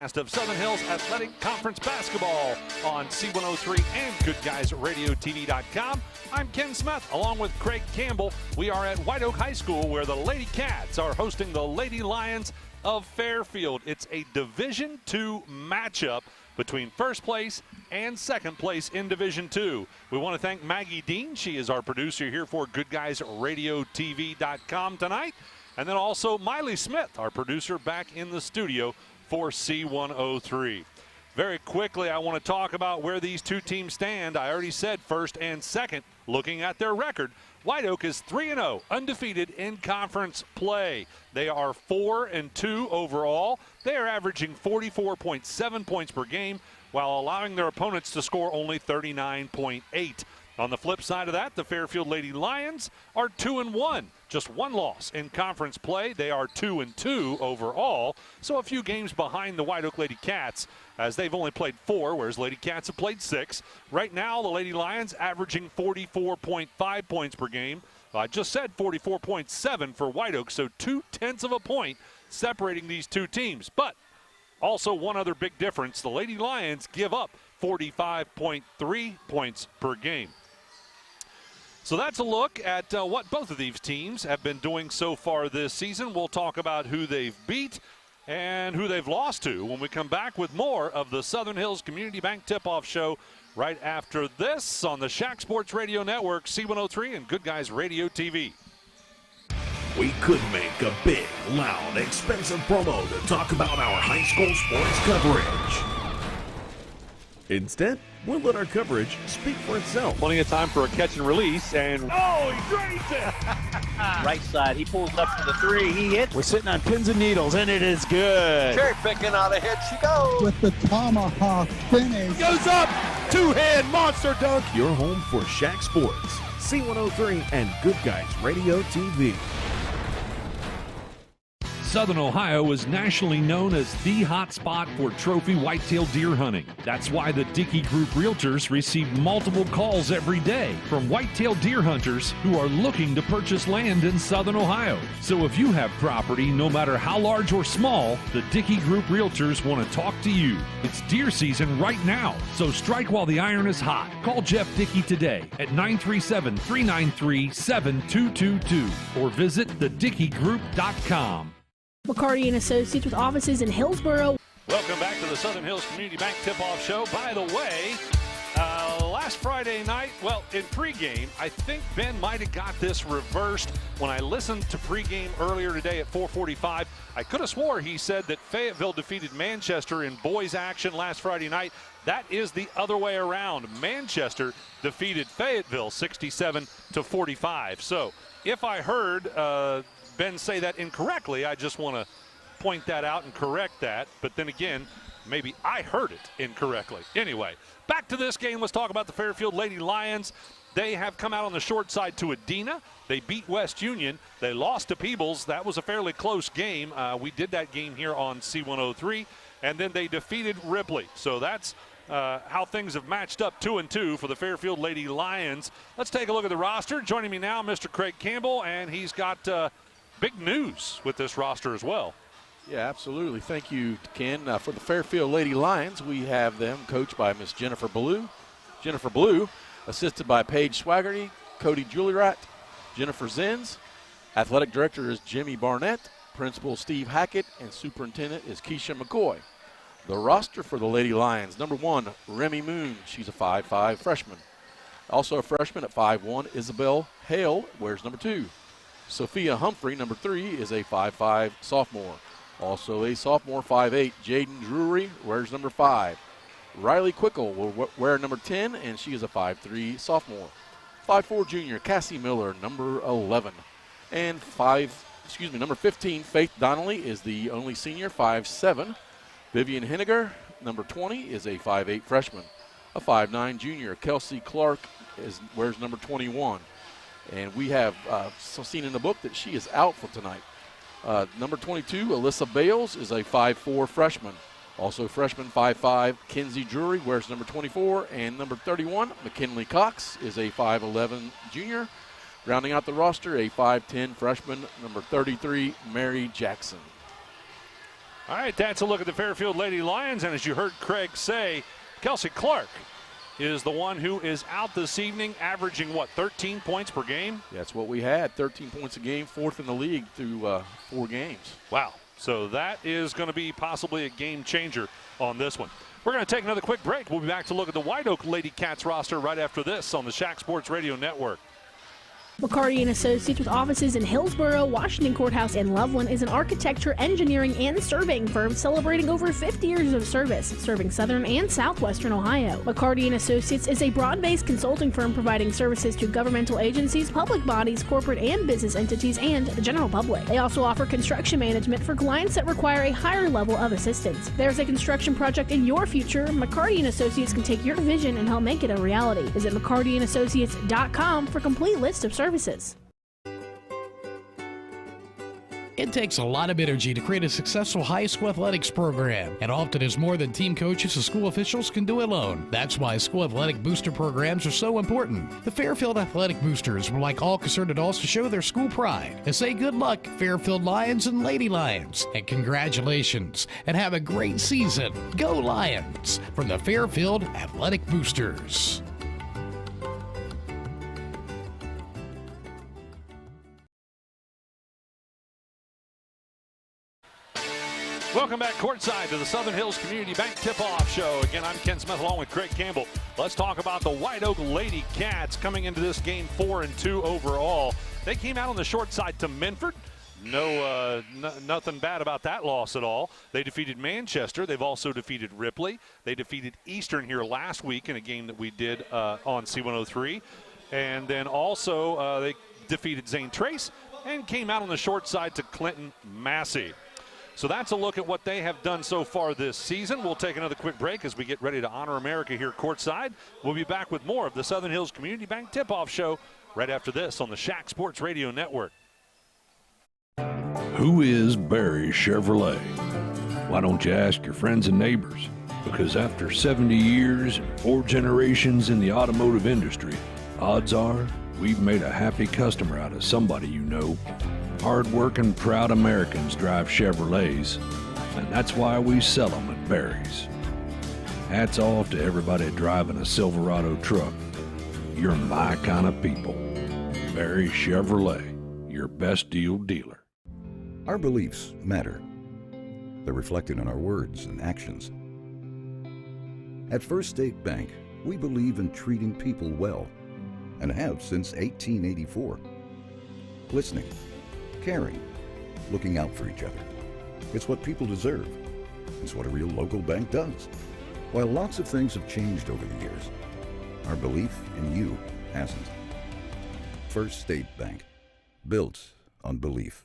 Of Southern Hills Athletic Conference basketball on C103 and Goodguysradiotv.com. I'm Ken Smith along with Craig Campbell. We are at Whiteoak High School where the Lady Cats are hosting the Lady Lions of Fairfield. It's a Division II matchup between first place and second place in Division II. We want to thank Maggie Dean. She is our producer here for Goodguysradiotv.com tonight. And then also Miley Smith, our producer, back in the studio for C103. Very quickly, I want to talk about where these two teams stand. I already said first and second. Looking at their record, Whiteoak is 3-0, undefeated in conference play. They are 4-2 overall. They are averaging 44.7 points per game while allowing their opponents to score only 39.8. On the flip side of that, the Fairfield Lady Lions are 2-1. Just one loss in conference play. They are 2-2 overall, so a few games behind the Whiteoak Lady Cats, as they've only played 4, whereas Lady Cats have played 6. Right now, the Lady Lions averaging 44.5 points per game. I just said 44.7 for Whiteoak, so 0.2 of a point separating these two teams. But also one other big difference, the Lady Lions give up 45.3 points per game. So that's a look at what both of these teams have been doing so far this season. We'll talk about who they've beat and who they've lost to when we come back with more of the Southern Hills Community Bank Tip-Off Show right after this on the Shack Sports Radio Network, C103 and Good Guys Radio TV. We could make a big, loud, expensive promo to talk about our high school sports coverage. Instead, we'll let our coverage speak for itself. Plenty of time for a catch and release, and oh, he drains it! Right side, he pulls up for the three, he hits. We're sitting on pins and needles, and it is good. Cherry picking out a hit, she goes. With the tomahawk finish. Goes up, two-hand monster dunk. Your home for Shack Sports, C103 and Good Guys Radio TV. Southern Ohio is nationally known as the hot spot for trophy whitetail deer hunting. That's why the Dickey Group Realtors receive multiple calls every day from whitetail deer hunters who are looking to purchase land in Southern Ohio. So if you have property, no matter how large or small, the Dickey Group Realtors want to talk to you. It's deer season right now, so strike while the iron is hot. Call Jeff Dickey today at 937-393-7222 or visit thedickeygroup.com. McCarty & Associates with offices in Hillsboro. Welcome back to the Southern Hills Community Bank Tip-Off Show. By the way, last Friday night, well, in pregame, I think Ben might have got this reversed. When I listened to pregame earlier today at 4:45, I could have swore he said that Fayetteville defeated Manchester in boys action last Friday night. That is the other way around. Manchester defeated Fayetteville 67-45. So if I heard Ben say that incorrectly, I just want to point that out and correct that. But then again, maybe I heard it incorrectly. Anyway, back to this game. Let's talk about the Fairfield Lady Lions. They have come out on the short side to Adena. They beat West Union. They lost to Peebles. That was a fairly close game. We did that game here on C103. And then they defeated Ripley. So that's how things have matched up 2-2 for the Fairfield Lady Lions. Let's take a look at the roster. Joining me now, Mr. Craig Campbell, and he's got big news with this roster as well. yeah, absolutely. Thank you, Ken. For the Fairfield Lady Lions, we have them coached by Miss Jennifer Blue, assisted by Paige Swaggerty, Cody Julirat, Jennifer Zins. Athletic director is Jimmy Barnett, principal Steve Hackett, and superintendent is Keisha McCoy. The roster for the Lady Lions: number 1, Remy Moon. She's a 5'5" freshman. Also a freshman at 5'1", Isabel Hale wears number 2. Sophia Humphrey, number 3, is a 5'5" sophomore. Also a sophomore, 5'8", Jaden Drury wears number 5. Riley Quickle will wear number 10, and she is a 5'3" sophomore. 5'4" junior, Cassie Miller, number 11. And number 15, Faith Donnelly, is the only senior, 5'7". Vivian Henniger, number 20, is a 5'8" freshman. A 5'9" junior, Kelsey Clark, wears number 21. And we have seen in the book that she is out for tonight. Number 22, Alyssa Bales, is a 5'4" freshman. Also freshman, 5'5", Kinsey Drury wears number 24. And number 31, McKinley Cox, is a 5'11" junior. Rounding out the roster, a 5'10" freshman, number 33, Mary Jackson. All right, that's a look at the Fairfield Lady Lions, and as you heard Craig say, Kelsey Clark is the one who is out this evening, averaging, 13 points per game? That's what we had, 13 points a game, fourth in the league through 4 games. Wow, so that is going to be possibly a game changer on this one. We're going to take another quick break. We'll be back to look at the Whiteoak Lady Cats roster right after this on the Shack Sports Radio Network. McCarty & Associates with offices in Hillsborough, Washington Courthouse, and Loveland is an architecture, engineering, and surveying firm celebrating over 50 years of service, serving southern and southwestern Ohio. McCarty & Associates is a broad-based consulting firm providing services to governmental agencies, public bodies, corporate and business entities, and the general public. They also offer construction management for clients that require a higher level of assistance. If there's a construction project in your future, McCarty & Associates can take your vision and help make it a reality. Visit McCartyandAssociates.com for a complete list of services. It takes a lot of energy to create a successful high school athletics program, and often is more than team coaches and school officials can do alone. That's why school athletic booster programs are so important. The Fairfield Athletic Boosters would like all concerned adults to show their school pride and say good luck, Fairfield Lions and Lady Lions, and congratulations, and have a great season. Go Lions! From the Fairfield Athletic Boosters. Welcome back courtside to the Southern Hills Community Bank Tip-Off Show. Again, I'm Ken Smith along with Craig Campbell. Let's talk about the Whiteoak Lady Cats coming into this game 4-2 overall. They came out on the short side to Minford. Nothing bad about that loss at all. They defeated Manchester. They've also defeated Ripley. They defeated Eastern here last week in a game that we did on C103. And then also they defeated Zane Trace and came out on the short side to Clinton Massey. So that's a look at what they have done so far this season. We'll take another quick break as we get ready to honor America here courtside. We'll be back with more of the Southern Hills Community Bank Tip-Off Show right after this on the Shack Sports Radio Network. Who is Barry Chevrolet? Why don't you ask your friends and neighbors? Because after 70 years and 4 generations in the automotive industry, odds are we've made a happy customer out of somebody you know. Hard-working, proud Americans drive Chevrolets, and that's why we sell them at Barry's. Hats off to everybody driving a Silverado truck. You're my kind of people. Barry Chevrolet, your best deal dealer. Our beliefs matter. They're reflected in our words and actions. At First State Bank, we believe in treating people well, and have since 1884. Listening, caring, looking out for each other. It's what people deserve. It's what a real local bank does. While lots of things have changed over the years, our belief in you hasn't. First State Bank, built on belief.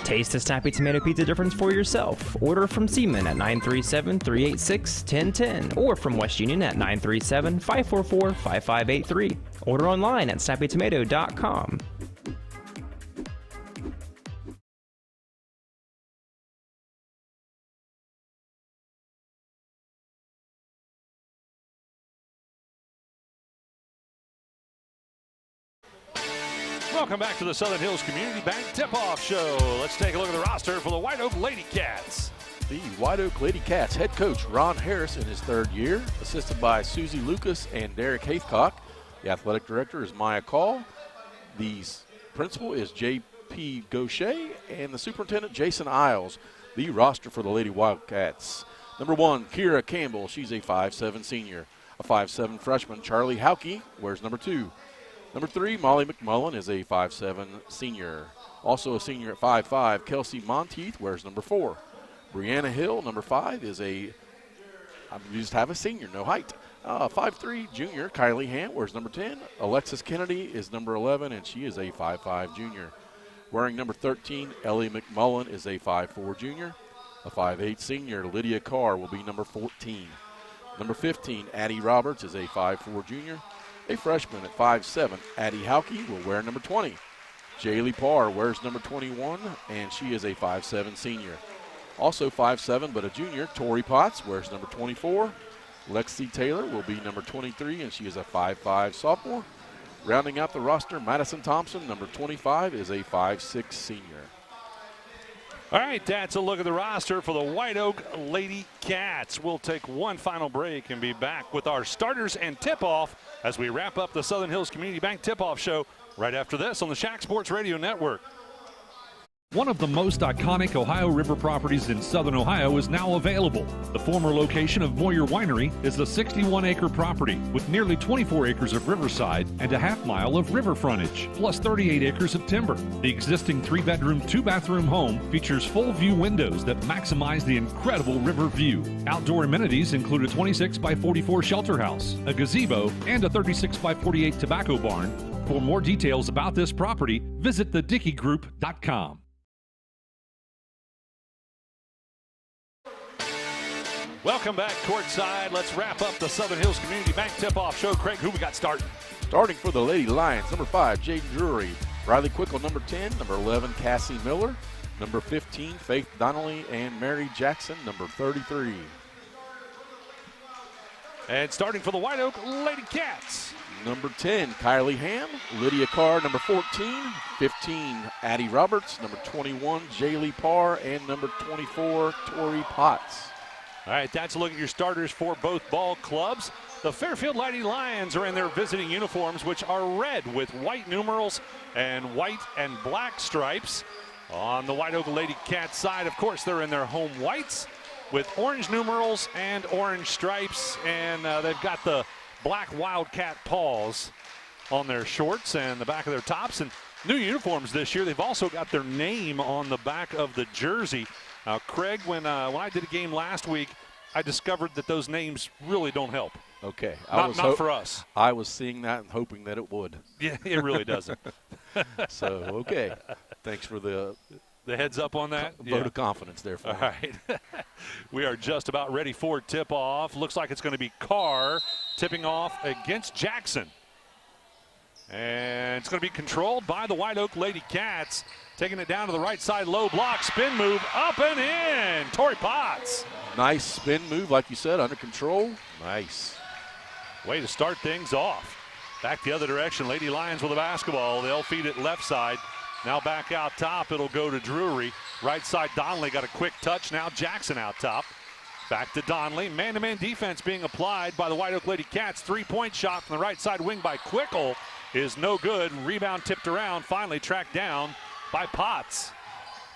Taste the Snappy Tomato Pizza difference for yourself. Order from Seaman at 937-386-1010 or from West Union at 937-544-5583. Order online at snappytomato.com. Welcome back to the Southern Hills Community Bank Tip-Off Show. Let's take a look at the roster for the Whiteoak Lady Cats. The Whiteoak Lady Cats head coach Ron Harris in his 3rd year, assisted by Susie Lucas and Derek Haithcock. The athletic director is Maya Call. The principal is J.P. Gaucher, and the superintendent Jason Isles. The roster for the Lady Wildcats. Number 1, Kira Campbell. She's a 5'7" senior. A 5'7" freshman, Charlie Hauke, wears number 2. Number 3, Molly McMullen is a 5'7" senior. Also a senior at 5'5", Kelsey Monteith wears number 4. Brianna Hill, number 5, is I just have a senior, no height. 5'3" junior, Kylie Hant wears number 10. Alexis Kennedy is number 11, and she is a 5'5" junior. Wearing number 13, Ellie McMullen is a 5'4" junior. A 5'8" senior, Lydia Carr, will be number 14. Number 15, Addie Roberts is a 5'4" junior. A freshman at 5'7", Addie Hauke will wear number 20. Jaylee Parr wears number 21, and she is a 5'7" senior. Also 5'7", but a junior, Tori Potts wears number 24. Lexi Taylor will be number 23, and she is a 5'5" sophomore. Rounding out the roster, Madison Thompson, number 25, is a 5'6" senior. All right, that's a look at the roster for the Whiteoak Lady Cats. We'll take one final break and be back with our starters and tip-off as we wrap up the Southern Hills Community Bank tip-off show right after this on the Shack Sports Radio Network. One of the most iconic Ohio River properties in southern Ohio is now available. The former location of Moyer Winery is a 61-acre property with nearly 24 acres of riverside and a half-mile of river frontage, plus 38 acres of timber. The existing 3-bedroom, 2-bathroom home features full-view windows that maximize the incredible river view. Outdoor amenities include a 26x44 shelter house, a gazebo, and a 36x48 tobacco barn. For more details about this property, visit thedickeygroup.com. Welcome back courtside. Let's wrap up the Southern Hills Community Bank tip-off show. Craig, who we got starting? Starting for the Lady Lions, number 5, Jaden Drury. Riley Quickle, number 10. Number 11, Cassie Miller. Number 15, Faith Donnelly. And Mary Jackson, number 33. And starting for the Whiteoak Lady Cats. Number 10, Kylie Ham. Lydia Carr, number 14. 15, Addie Roberts. Number 21, Jaylee Parr. And number 24, Tori Potts. All right, that's a look at your starters for both ball clubs. The Fairfield Lady Lions are in their visiting uniforms, which are red with white numerals and white and black stripes. On the Whiteoak Lady Cats side, of course, they're in their home whites with orange numerals and orange stripes, and they've got the black Wildcat paws on their shorts and the back of their tops. And new uniforms this year, they've also got their name on the back of the jersey. Now, Craig, when I did a game last week, I discovered that those names really don't help. Okay. Not for us. I was seeing that and hoping that it would. Yeah, it really doesn't. So, okay. Thanks for the heads up on that. Vote of confidence there for All right. We are just about ready for tip-off. Looks like it's going to be Carr tipping off against Jackson. And it's going to be controlled by the Whiteoak Lady Cats. Taking it down to the right side, low block, spin move, up and in. Tori Potts. Nice spin move, like you said, under control. Nice. Way to start things off. Back the other direction, Lady Lions with the basketball. They'll feed it left side. Now back out top, it'll go to Drury. Right side, Donnelly got a quick touch. Now Jackson out top. Back to Donnelly. Man-to-man defense being applied by the Whiteoak Lady Cats. Three-point shot from the right side wing by Quickle is no good. Rebound tipped around, finally tracked down by Potts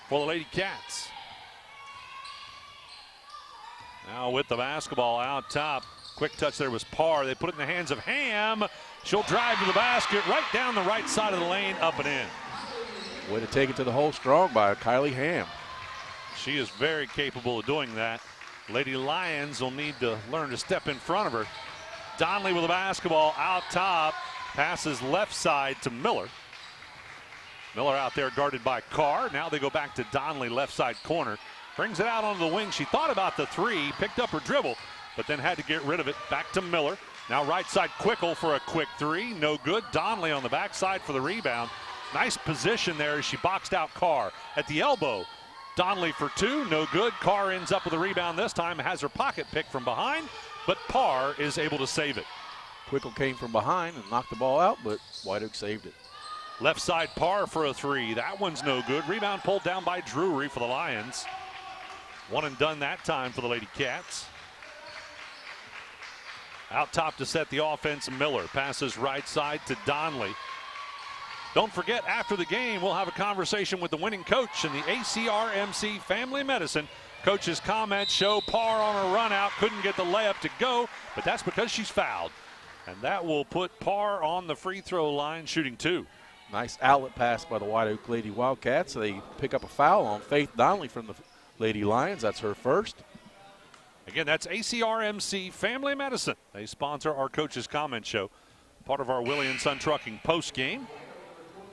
for the Lady Cats. Now with the basketball out top. Quick touch there was Parr. They put it in the hands of Ham. She'll drive to the basket right down the right side of the lane, up and in. Way to take it to the hole strong by Kylie Ham. She is very capable of doing that. Lady Lions will need to learn to step in front of her. Donnelly with the basketball out top. Passes left side to Miller. Miller out there guarded by Carr. Now they go back to Donnelly, left side corner. Brings it out onto the wing. She thought about the three, picked up her dribble, but then had to get rid of it. Back to Miller. Now right side Quickle for a quick three. No good. Donnelly on the backside for the rebound. Nice position there as she boxed out Carr. At the elbow, Donnelly for two. No good. Carr ends up with a rebound this time. Has her pocket pick from behind, but Parr is able to save it. Quickle came from behind and knocked the ball out, but Whiteoak saved it. Left side Parr for a three. That one's no good. Rebound pulled down by Drury for the Lions. One and done that time for the Lady Cats. Out top to set the offense, Miller. Passes right side to Donnelly. Don't forget, after the game, we'll have a conversation with the winning coach in the ACRMC Family Medicine. Coach's comments show Parr on a run out. Couldn't get the layup to go, but that's because she's fouled. And that will put Parr on the free throw line, shooting two. Nice outlet pass by the Whiteoak Lady Wildcats. They pick up a foul on Faith Donnelly from the Lady Lions. That's her first. Again, that's ACRMC Family Medicine. They sponsor our Coach's Comment Show, part of our Willie & Son Trucking post game.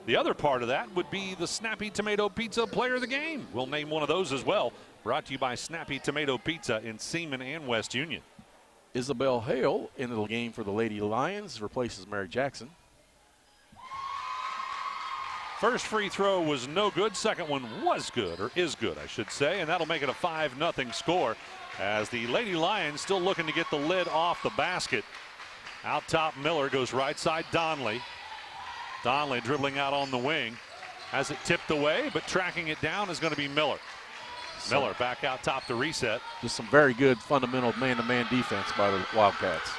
The other part of that would be the Snappy Tomato Pizza Player of the Game. We'll name one of those as well. Brought to you by Snappy Tomato Pizza in Seaman and West Union. Isabel Hale into the game for the Lady Lions, replaces Mary Jackson. First free throw was no good. Second one was good, or is good, I should say, and that'll make it a 5-0 score as the Lady Lions still looking to get the lid off the basket. Out top, Miller goes right side, Donley. Donley dribbling out on the wing. Has it tipped away, but tracking it down is going to be Miller. Miller back out top to reset. Just some very good fundamental man-to-man defense by the Wildcats.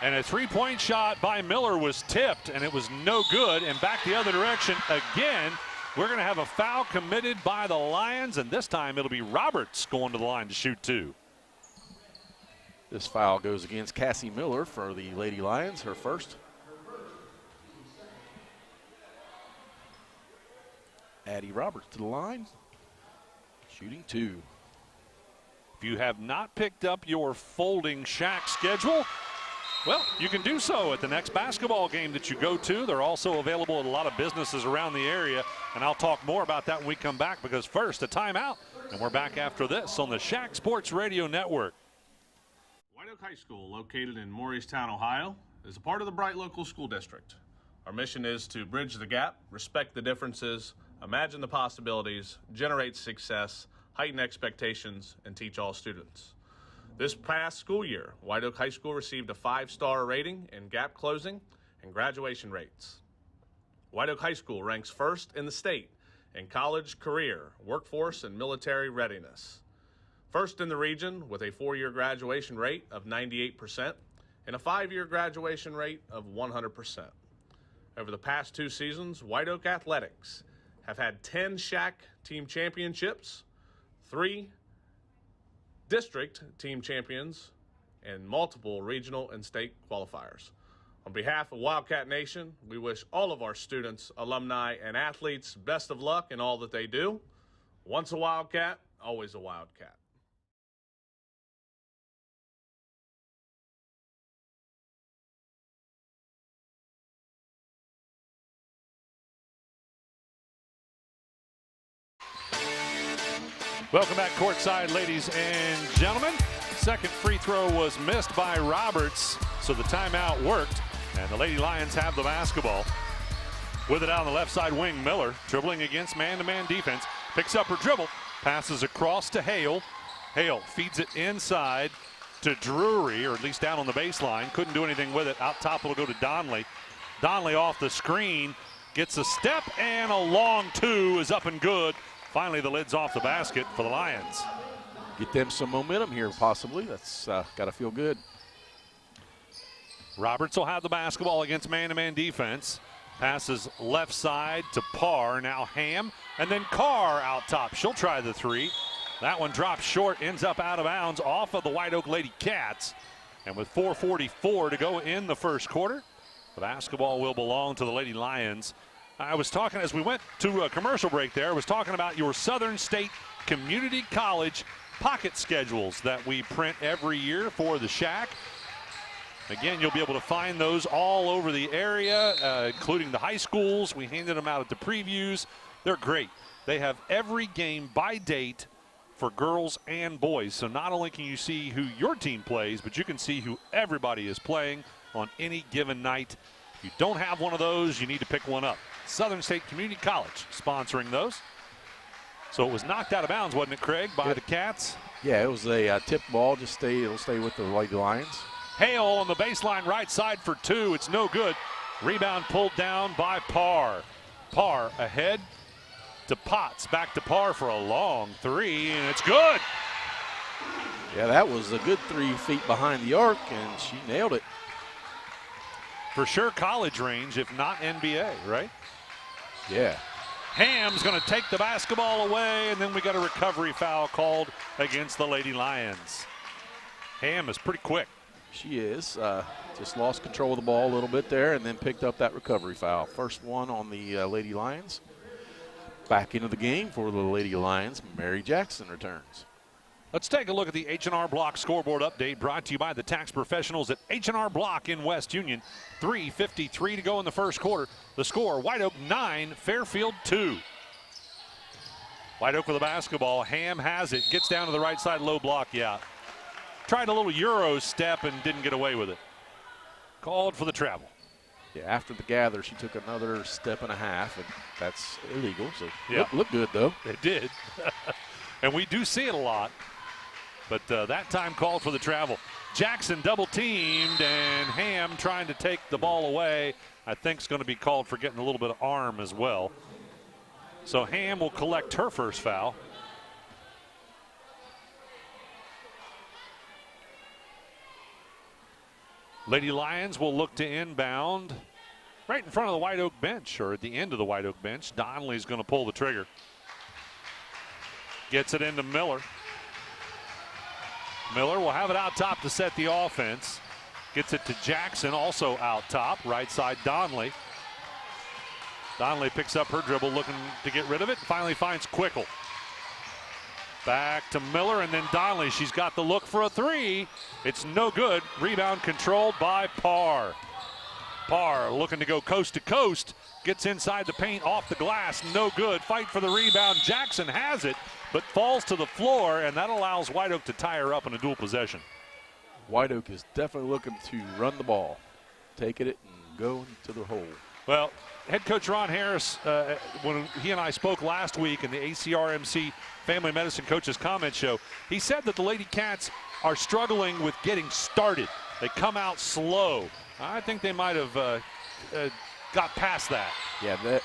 And a three-point shot by Miller was tipped, and it was no good. And back the other direction again. We're going to have a foul committed by the Lions, and this time it'll be Roberts going to the line to shoot 2. This foul goes against Cassie Miller for the Lady Lions, her first. Addie Roberts to the line, shooting 2. If you have not picked up your folding shack schedule, well, you can do so at the next basketball game that you go to. They're also available at a lot of businesses around the area, and I'll talk more about that when we come back, because first, a timeout, and we're back after this on the Shack Sports Radio Network. Whiteoak High School, located in Morristown, Ohio, is a part of the Bright Local School District. Our mission is to bridge the gap, respect the differences, imagine the possibilities, generate success, heighten expectations, and teach all students. This past school year, Whiteoak High School received a 5-star rating in gap closing and graduation rates. Whiteoak High School ranks first in the state in college, career, workforce, and military readiness. First in the region with a 4-year graduation rate of 98% and a 5-year graduation rate of 100%. Over the past 2 seasons, Whiteoak Athletics have had 10 Shack team championships, 3 district team champions, and multiple regional and state qualifiers. On behalf of Wildcat Nation, we wish all of our students, alumni, and athletes best of luck in all that they do. Once a Wildcat, always a Wildcat. Welcome back courtside, ladies and gentlemen. Second free throw was missed by Roberts, so the timeout worked, and the Lady Lions have the basketball. With it out on the left side wing, Miller dribbling against man-to-man defense, picks up her dribble, passes across to Hale. Hale feeds it inside to Drury, or at least down on the baseline. Couldn't do anything with it. Out top, it'll go to Donley. Donley off the screen, gets a step, and a long 2 is up and good. Finally, the lid's off the basket for the Lions. Get them some momentum here, possibly. That's got to feel good. Roberts will have the basketball against man-to-man defense. Passes left side to Parr. Now Ham, and then Carr out top. She'll try the 3. That one drops short, ends up out of bounds off of the Whiteoak Lady Cats. And with 4:44 to go in the first quarter, the basketball will belong to the Lady Lions. I was talking, as we went to a commercial break there, I was talking about your Southern State Community College pocket schedules that we print every year for the Shack. Again, you'll be able to find those all over the area, including the high schools. We handed them out at the previews. They're great. They have every game by date for girls and boys. So not only can you see who your team plays, but you can see who everybody is playing on any given night. If you don't have one of those, you need to pick one up. Southern State Community College sponsoring those. So it was knocked out of bounds, wasn't it, Craig, by the Cats? Yeah, it was a tipped ball. It'll stay with the Lady Lions. Hale on the baseline right side for 2. It's no good. Rebound pulled down by Parr. Parr ahead to Potts. Back to Parr for a long 3, and it's good. Yeah, that was a good 3 feet behind the arc, and she nailed it. For sure college range, if not NBA, right? Yeah. Ham's going to take the basketball away, and then we got a recovery foul called against the Lady Lions. Ham is pretty quick. She is. Just lost control of the ball a little bit there and then picked up that recovery foul. First one on the Lady Lions. Back into the game for the Lady Lions. Mary Jackson returns. Let's take a look at the H&R Block scoreboard update brought to you by the tax professionals at H&R Block in West Union. 3:53 to go in the first quarter. The score, Whiteoak 9, Fairfield 2. Whiteoak with the basketball. Ham has it. Gets down to the right side, low block, yeah. Tried a little Euro step and didn't get away with it. Called for the travel. Yeah, after the gather, she took another step and a half, and that's illegal. So yeah. look good, though. It did. And we do see it a lot. But that time called for the travel. Jackson double teamed, and Ham trying to take the ball away. I think is going to be called for getting a little bit of arm as well. So Ham will collect her first foul. Lady Lions will look to inbound right in front of the Whiteoak bench, or at the end of the Whiteoak bench. Donnelly's going to pull the trigger. Gets it into Miller. Miller will have it out top to set the offense. Gets it to Jackson, also out top. Right side, Donnelly. Donnelly picks up her dribble, looking to get rid of it. Finally finds Quickle. Back to Miller, and then Donnelly. She's got the look for a three. It's no good. Rebound controlled by Parr. Parr looking to go coast to coast. Gets inside the paint, off the glass. No good. Fight for the rebound. Jackson has it, but falls to the floor, and that allows Whiteoak to tie her up in a dual possession. Whiteoak is definitely looking to run the ball, take it and go into the hole. Well, head coach Ron Harris, when he and I spoke last week in the ACRMC Family Medicine Coaches Comment Show, he said that the Lady Cats are struggling with getting started. They come out slow. I think they might have got past that. Yeah,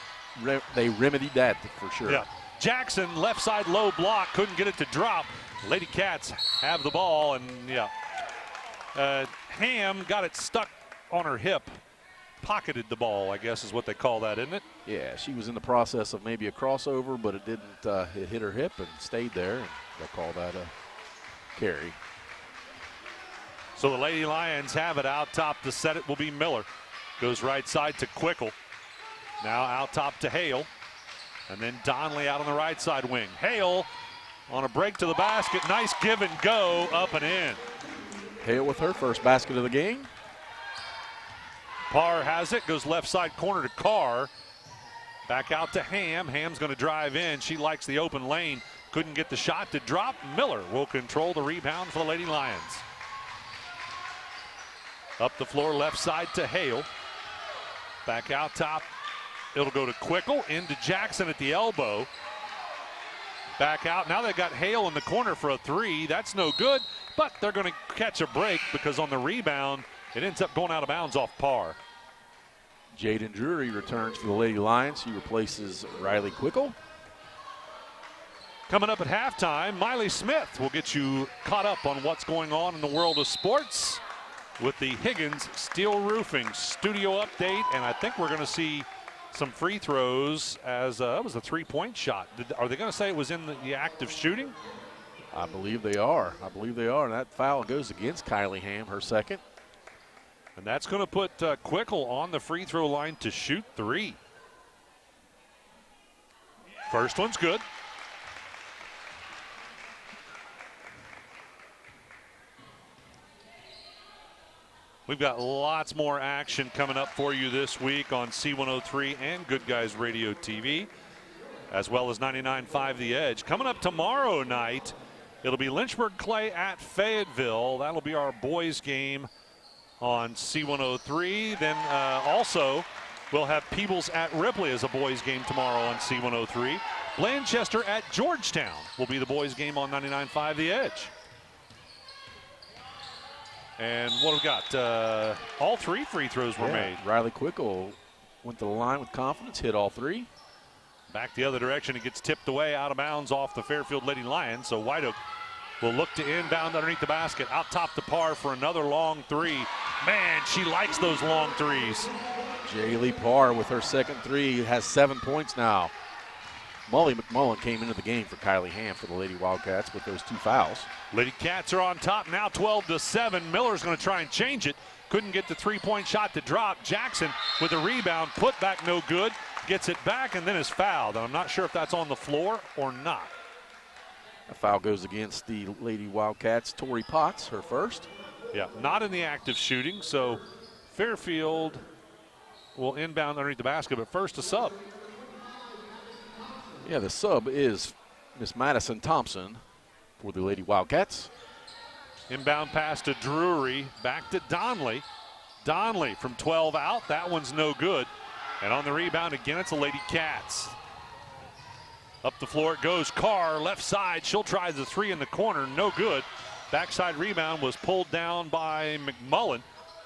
they remedied that for sure. Yeah. Jackson, left side low block, couldn't get it to drop. Lady Cats have the ball, and yeah. Ham got it stuck on her hip. Pocketed the ball, I guess is what they call that, isn't it? Yeah, she was in the process of maybe a crossover, but it didn't. It hit her hip and stayed there, and they'll call that a carry. So the Lady Lions have it out top. To set it will be Miller. Goes right side to Quickle. Now out top to Hale. And then Donnelly out on the right side wing. Hale on a break to the basket. Nice give and go, up and in. Hale with her first basket of the game. Parr has it, goes left side corner to Carr. Back out to Ham. Ham's going to drive in. She likes the open lane. Couldn't get the shot to drop. Miller will control the rebound for the Lady Lions. Up the floor, left side to Hale. Back out top. It'll go to Quickle, into Jackson at the elbow. Back out. Now they've got Hale in the corner for a three. That's no good, but they're going to catch a break because on the rebound, it ends up going out of bounds off Parr. Jaden Drury returns for the Lady Lions. He replaces Riley Quickle. Coming up at halftime, Miley Smith will get you caught up on what's going on in the world of sports with the Higgins Steel Roofing studio update, and I think we're going to see some free throws as that was a three-point shot. Are they going to say it was in the act of shooting? I believe they are. And that foul goes against Kylie Ham, her second. And that's going to put Quickle on the free throw line to shoot three. First one's good. We've got lots more action coming up for you this week on C103 and Good Guys Radio TV, as well as 99.5 The Edge. Coming up tomorrow night, it'll be Lynchburg Clay at Fayetteville. That'll be our boys game on C103. Then also we'll have Peebles at Ripley as a boys game tomorrow on C103. Blanchester at Georgetown will be the boys game on 99.5 The Edge. And what we've got, all three free throws were made. Riley Quickle went to the line with confidence, hit all three. Back the other direction, it gets tipped away out of bounds off the Fairfield Lady Lions. So Whiteoak will look to inbound underneath the basket. Out top to Parr for another long three. Man, she likes those long threes. Jaylee Parr with her second three has 7 points now. Molly McMullen came into the game for Kylie Ham for the Lady Wildcats with those two fouls. Lady Cats are on top now, 12-7. Miller's going to try and change it. Couldn't get the three-point shot to drop. Jackson with a rebound, put back no good. Gets it back and then is fouled. I'm not sure if that's on the floor or not. A foul goes against the Lady Wildcats. Tori Potts, her first. Yeah, not in the act of shooting, so Fairfield will inbound underneath the basket, but first a sub. Yeah, the sub is Miss Madison Thompson for the Lady Wildcats. Inbound pass to Drury, back to Donnelly. Donnelly from 12 out. That one's no good. And on the rebound again, it's the Lady Cats. Up the floor it goes. Carr, left side. She'll try the three in the corner. No good. Backside rebound was pulled down by McMullen.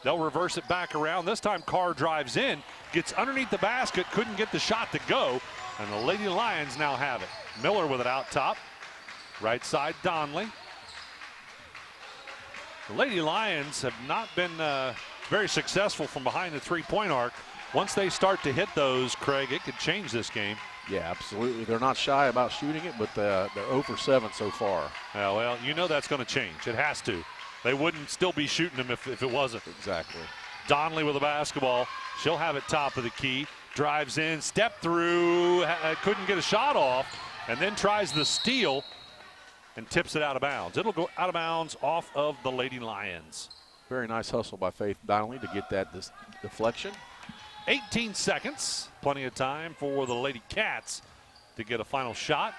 They'll reverse it back around. This time Carr drives in, gets underneath the basket, couldn't get the shot to go, and the Lady Lions now have it. Miller with it out top. Right side, Donnelly. The Lady Lions have not been very successful from behind the three-point arc. Once they start to hit those, Craig, it could change this game. Yeah, absolutely. They're not shy about shooting it, but they're 0 for 7 so far. Yeah, well, you know that's going to change. It has to. They wouldn't still be shooting them if it wasn't. Exactly. Donnelly with the basketball. She'll have it top of the key. Drives in, step through, couldn't get a shot off, and then tries the steal and tips it out of bounds. It'll go out of bounds off of the Lady Lions. Very nice hustle by Faith Donnelly to get that deflection. 18 seconds. Plenty of time for the Lady Cats to get a final shot.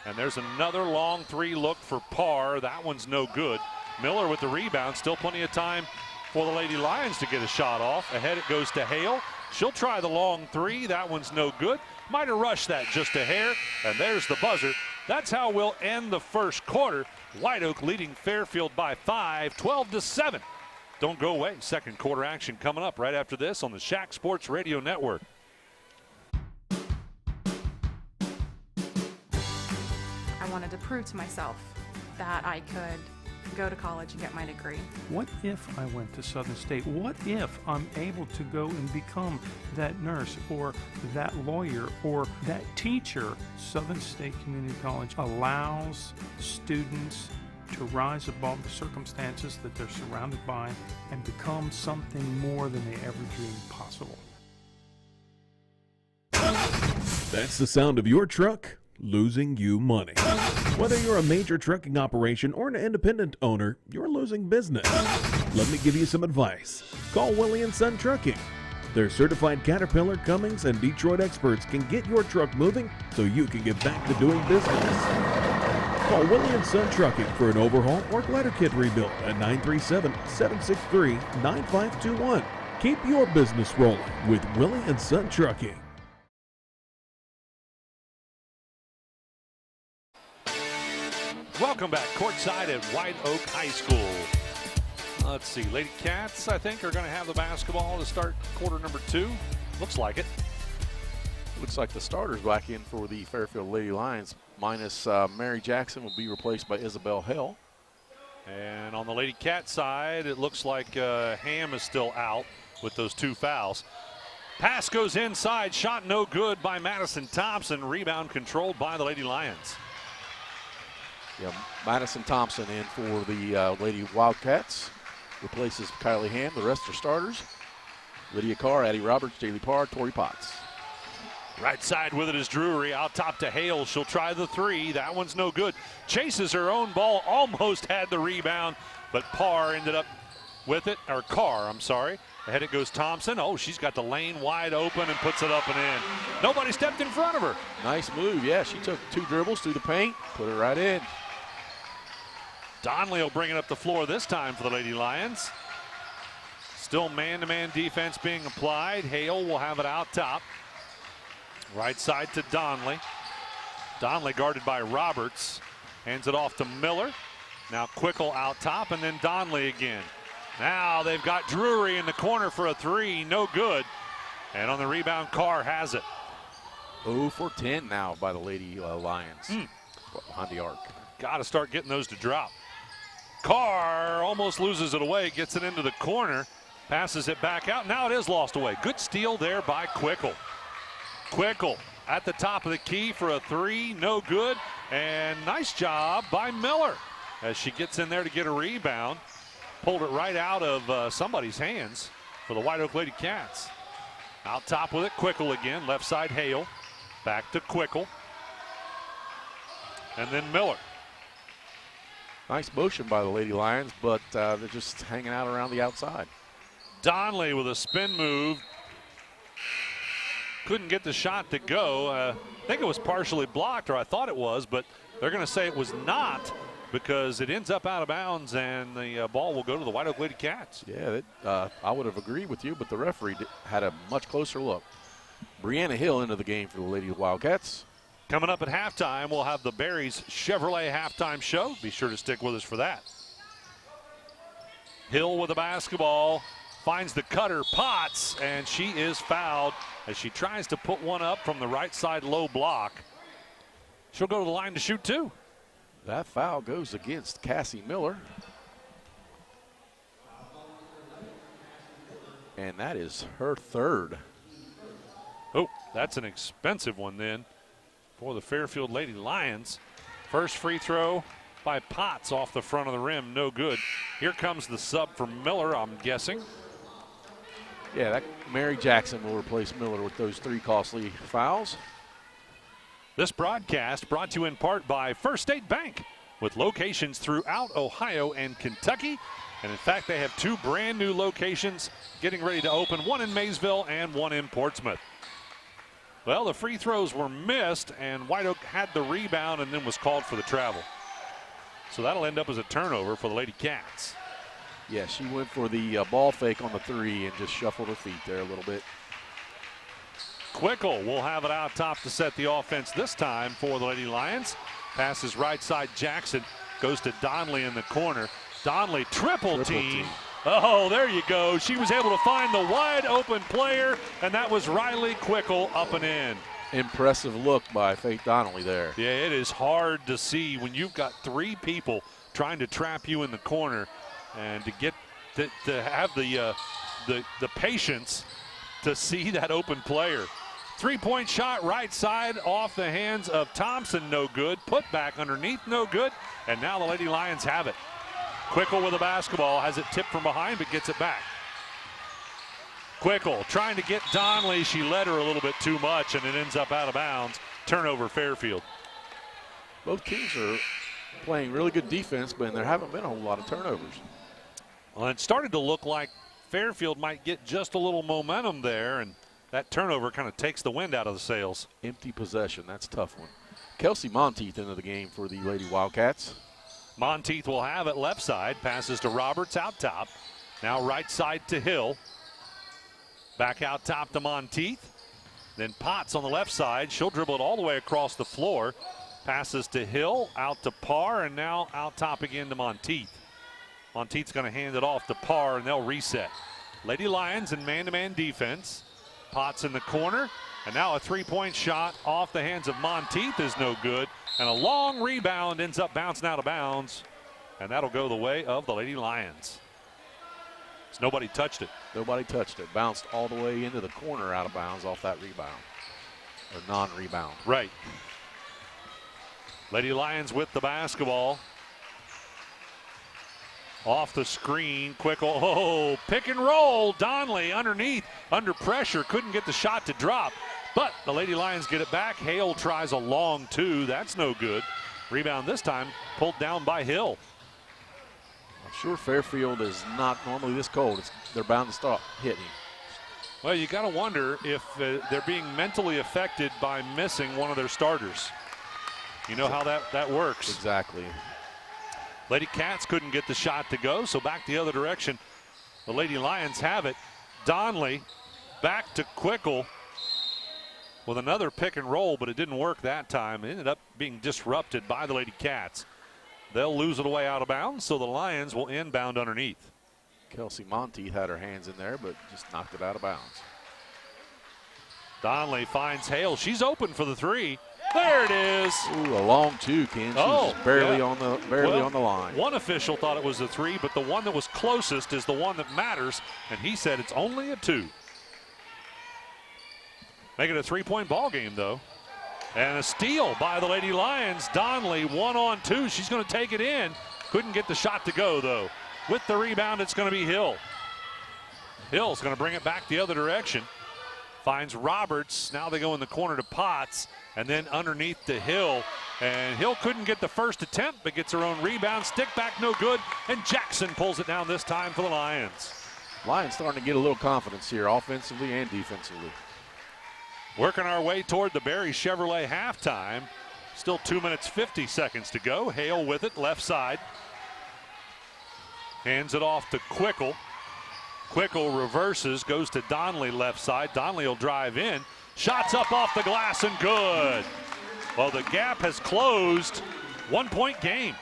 And there's another long three look for Parr. That one's no good. Miller with the rebound. Still plenty of time for the Lady Lions to get a shot off. Ahead it goes to Hale. She'll try the long three. That one's no good. Might have rushed that just a hair. And there's the buzzer. That's how we'll end the first quarter. Whiteoak leading Fairfield by 5, 12-7. Don't go away. Second quarter action coming up right after this on the Shack Sports Radio Network. I wanted to prove to myself that I could go to college and get my degree. What if I went to Southern State? What if I'm able to go and become that nurse or that lawyer or that teacher? Southern State Community College allows students to rise above the circumstances that they're surrounded by and become something more than they ever dreamed possible. That's the sound of your truck losing you money. Whether you're a major trucking operation or an independent owner, you're losing business. Let me give you some advice. Call Willie & Son Trucking. Their certified Caterpillar, Cummins, and Detroit experts can get your truck moving so you can get back to doing business. Call Willie & Son Trucking for an overhaul or glider kit rebuild at 937-763-9521. Keep your business rolling with Willie & Son Trucking. Welcome back courtside at Whiteoak High School. Let's see, Lady Cats, I think, are going to have the basketball to start quarter number 2. Looks like it. Looks like the starters back in for the Fairfield Lady Lions, minus Mary Jackson, will be replaced by Isabel Hale. And on the Lady Cat side, it looks like Ham is still out with those 2 fouls. Pass goes inside, shot no good by Madison Thompson. Rebound controlled by the Lady Lions. Yeah, Madison Thompson in for the Lady Wildcats. Replaces Kylie Ham. The rest are starters. Lydia Carr, Addie Roberts, Jaylee Parr, Tori Potts. Right side with it is Drury. Out top to Hale. She'll try the three. That one's no good. Chases her own ball. Almost had the rebound, but Parr ended up with it. Or Carr, I'm sorry. Ahead it goes Thompson. Oh, she's got the lane wide open and puts it up and in. Nobody stepped in front of her. Nice move. Yeah, she took 2 dribbles through the paint, put it right in. Donnelly will bring it up the floor this time for the Lady Lions. Still man-to-man defense being applied. Hale will have it out top. Right side to Donnelly. Donnelly guarded by Roberts. Hands it off to Miller. Now Quickle out top, and then Donnelly again. Now they've got Drury in the corner for a three. No good. And on the rebound, Carr has it. 0 for 10 now by the Lady Lions. Behind the arc. Got to start getting those to drop. Carr almost loses it away, gets it into the corner, passes it back out. Now it is lost away. Good steal there by Quickle. Quickle at the top of the key for a three, no good. And nice job by Miller as she gets in there to get a rebound. Pulled it right out of somebody's hands for the Whiteoak Lady Cats. Out top with it, Quickle again, left side Hale. Back to Quickle. And then Miller. Nice motion by the Lady Lions, but they're just hanging out around the outside. Donnelly with a spin move. Couldn't get the shot to go. I think it was partially blocked, or I thought it was, but they're going to say it was not. because it ends up out of bounds, and the ball will go to the Whiteoak Lady Cats. Yeah, I would have agreed with you, but the referee had a much closer look. Brianna Hill into the game for the Lady Wildcats. Coming up at halftime, we'll have the Barry's Chevrolet halftime show. Be sure to stick with us for that. Hill with the basketball, finds the cutter, Potts, and she is fouled as she tries to put one up from the right side low block. She'll go to the line to shoot two. That foul goes against Cassie Miller. And that is her third. Oh, that's an expensive one then for the Fairfield Lady Lions. First free throw by Potts off the front of the rim, no good. Here comes the sub for Miller, I'm guessing. Yeah, that Mary Jackson will replace Miller with those 3 costly fouls. This broadcast brought to you in part by First State Bank, with locations throughout Ohio and Kentucky. And in fact, they have 2 brand new locations getting ready to open, one in Maysville and one in Portsmouth. Well, the free throws were missed, and Whiteoak had the rebound and then was called for the travel. So that'll end up as a turnover for the Lady Cats. Yeah, she went for the ball fake on the 3 and just shuffled her feet there a little bit. Quickle will have it out top to set the offense this time for the Lady Lions. Passes right side Jackson, goes to Donnelly in the corner. Donnelly triple team. Oh, there you go. She was able to find the wide open player, and that was Riley Quickle up and in. Impressive look by Faith Donnelly there. Yeah, it is hard to see when you've got 3 people trying to trap you in the corner, and to get to have the patience to see that open player. 3-point shot right side off the hands of Thompson, no good. Put back underneath, no good. And now the Lady Lions have it. Quickle with the basketball, has it tipped from behind, but gets it back. Quickle trying to get Donnelly. She led her a little bit too much, and it ends up out of bounds. Turnover Fairfield. Both teams are playing really good defense, but there haven't been a whole lot of turnovers. Well, it started to look like Fairfield might get just a little momentum there, and that turnover kind of takes the wind out of the sails. Empty possession, that's a tough one. Kelsey Monteith into the game for the Lady Wildcats. Monteith will have it left side, passes to Roberts out top. Now right side to Hill. Back out top to Monteith. Then Potts on the left side. She'll dribble it all the way across the floor. Passes to Hill, out to Parr, and now out top again to Monteith. Monteith's going to hand it off to Parr, and they'll reset. Lady Lions in man-to-man defense. Potts in the corner, and now a 3-point shot off the hands of Monteith is no good, and a long rebound ends up bouncing out of bounds, and that'll go the way of the Lady Lions. So nobody touched it. Nobody touched it. Bounced all the way into the corner out of bounds off that rebound, or non-rebound. Right. Lady Lions with the basketball. Off the screen, Quickle, oh, pick and roll. Donnelly underneath, under pressure, couldn't get the shot to drop. But the Lady Lions get it back. Hale tries a long 2, that's no good. Rebound this time, pulled down by Hill. I'm sure Fairfield is not normally this cold. They're bound to stop hitting. Well, you got to wonder if they're being mentally affected by missing one of their starters. You know how that works. Exactly. Lady Cats couldn't get the shot to go, so back the other direction. The Lady Lions have it. Donnelly back to Quickle with another pick and roll, but it didn't work that time. It ended up being disrupted by the Lady Cats. They'll lose it away out of bounds, so the Lions will inbound underneath. Kelsey Monteith had her hands in there, but just knocked it out of bounds. Donnelly finds Hale. She's open for the 3. There it is. Ooh, a long 2, Ken. She was barely on the line. One official thought it was a 3, but the one that was closest is the one that matters, and he said it's only a 2. Make it a 3-point ball game, though. And a steal by the Lady Lions. Donnelly 1-on-2. She's going to take it in. Couldn't get the shot to go, though. With the rebound, it's going to be Hill. Hill's going to bring it back the other direction. Finds Roberts. Now they go in the corner to Potts, and then underneath to Hill. And Hill couldn't get the first attempt, but gets her own rebound. Stick back, no good. And Jackson pulls it down this time for the Lions. Lions starting to get a little confidence here, offensively and defensively. Working our way toward the Barry Chevrolet halftime. Still 2 minutes, 50 seconds to go. Hale with it, left side. Hands it off to Quickle. Quickle reverses, goes to Donnelly left side. Donnelly will drive in. Shots up off the glass and good. Well, the gap has closed. 1 point game.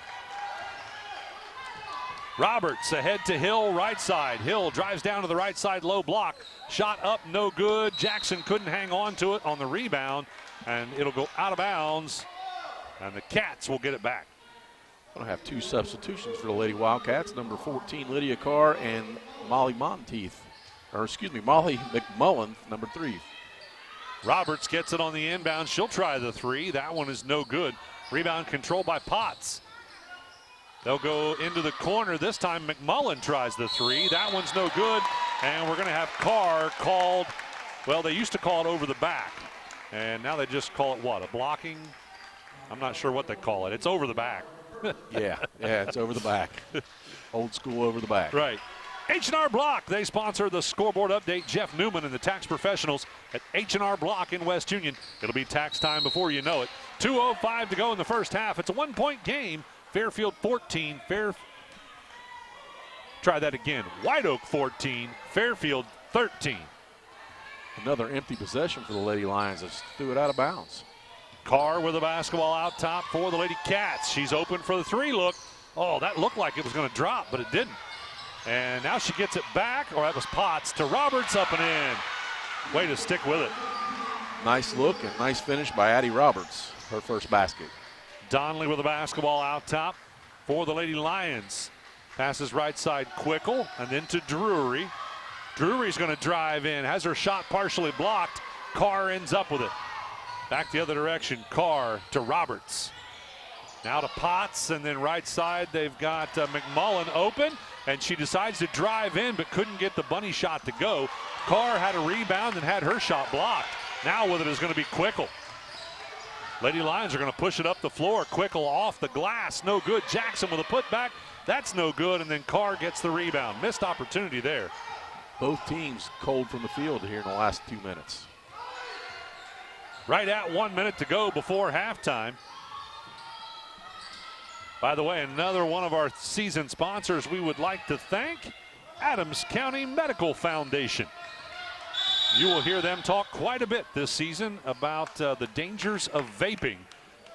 Roberts ahead to Hill, right side. Hill drives down to the right side, low block. Shot up, no good. Jackson couldn't hang on to it on the rebound, and it'll go out of bounds, and the Cats will get it back. Going to have 2 substitutions for the Lady Wildcats. Number 14, Lydia Carr, and Molly Monteith. Or, excuse me, Molly McMullen, number 3. Roberts gets it on the inbound. She'll try the 3. That one is no good. Rebound controlled by Potts. They'll go into the corner. This time McMullen tries the 3. That one's no good. And we're going to have Carr called, well, they used to call it over the back. And now they just call it what, a blocking? I'm not sure what they call it. It's over the back. yeah, it's over the back. Old school over the back. Right. H&R Block, they sponsor the scoreboard update. Jeff Newman and the tax professionals at H&R Block in West Union. It'll be tax time before you know it. 2:05 to go in the first half. It's a 1-point game. Fairfield 14. Try that again. Whiteoak 14. Fairfield 13. Another empty possession for the Lady Lions. Just threw it out of bounds. Carr with the basketball out top for the Lady Cats. She's open for the 3 look. Oh, that looked like it was going to drop, but it didn't. And now she gets it back, or that was Potts, to Roberts, up and in. Way to stick with it. Nice look and nice finish by Addie Roberts, her first basket. Donnelly with the basketball out top for the Lady Lions. Passes right side Quickle, and then to Drury. Drury's going to drive in, has her shot partially blocked. Carr ends up with it. Back the other direction, Carr to Roberts. Now to Potts, and then right side they've got McMullen open, and she decides to drive in but couldn't get the bunny shot to go. Carr had a rebound and had her shot blocked. Now with it is going to be Quickle. Lady Lions are going to push it up the floor. Quickle off the glass, no good. Jackson with a putback, that's no good, and then Carr gets the rebound. Missed opportunity there. Both teams cold from the field here in the last 2 minutes. Right at 1 minute to go before halftime. By the way, another one of our season sponsors we would like to thank, Adams County Medical Foundation. You will hear them talk quite a bit this season about the dangers of vaping.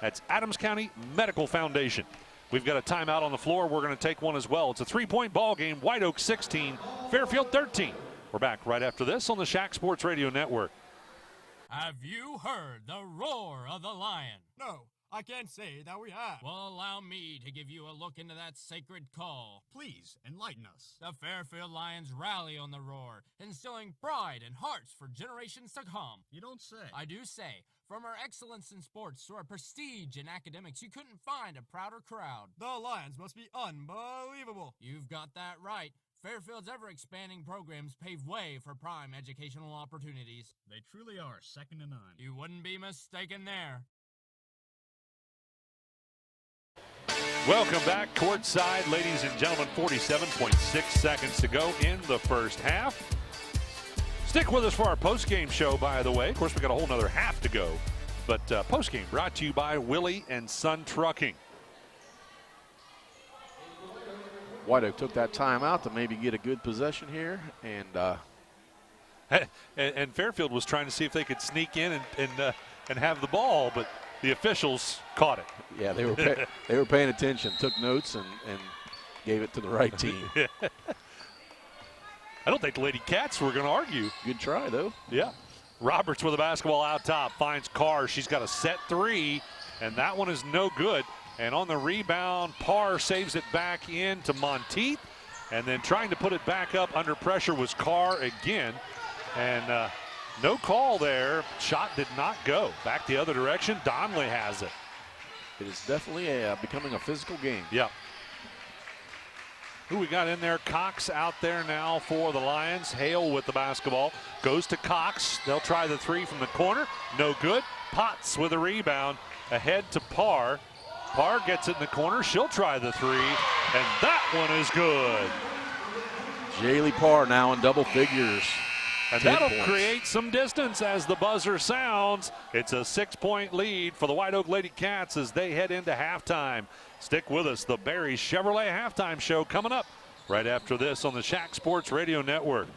That's Adams County Medical Foundation. We've got a timeout on the floor. We're going to take one as well. It's a 3-point ball game. Whiteoak 16, Fairfield 13. We're back right after this on the Shack Sports Radio Network. Have you heard the roar of the lion? No, I can't say that we have. Well, allow me to give you a look into that sacred call. Please, enlighten us. The Fairfield Lions rally on the roar, instilling pride and hearts for generations to come. You don't say. I do say. From our excellence in sports to our prestige in academics, you couldn't find a prouder crowd. The Lions must be unbelievable. You've got that right. Fairfield's ever-expanding programs pave way for prime educational opportunities. They truly are second to none. You wouldn't be mistaken there. Welcome back courtside, ladies and gentlemen. 47.6 seconds to go in the first half. Stick with us for our post-game show, by the way. Of course, we got a whole nother half to go. But post-game brought to you by Willie and Son Trucking. Whiteoak took that timeout to maybe get a good possession here, and Fairfield was trying to see if they could sneak in and have the ball, but the officials caught it. Yeah, they were paying attention, took notes, and gave it to the right team. I don't think the Lady Cats were going to argue. Good try, though. Yeah. Roberts with the basketball out top, finds Carr. She's got a set 3, and that one is no good. And on the rebound, Parr saves it back in to Monteith. And then trying to put it back up under pressure was Carr again. And no call there. Shot did not go. Back the other direction. Donnelly has it. It is definitely becoming a physical game. Yeah. Who we got in there? Cox out there now for the Lions. Hale with the basketball. Goes to Cox. They'll try the 3 from the corner. No good. Potts with a rebound. Ahead to Parr. Parr gets it in the corner. She'll try the 3. And that one is good. Jaylee Parr now in double figures. And that'll create some distance as the buzzer sounds. It's a 6-point lead for the Whiteoak Lady Cats as they head into halftime. Stick with us. The Barry Chevrolet halftime show coming up right after this on the Shack Sports Radio Network.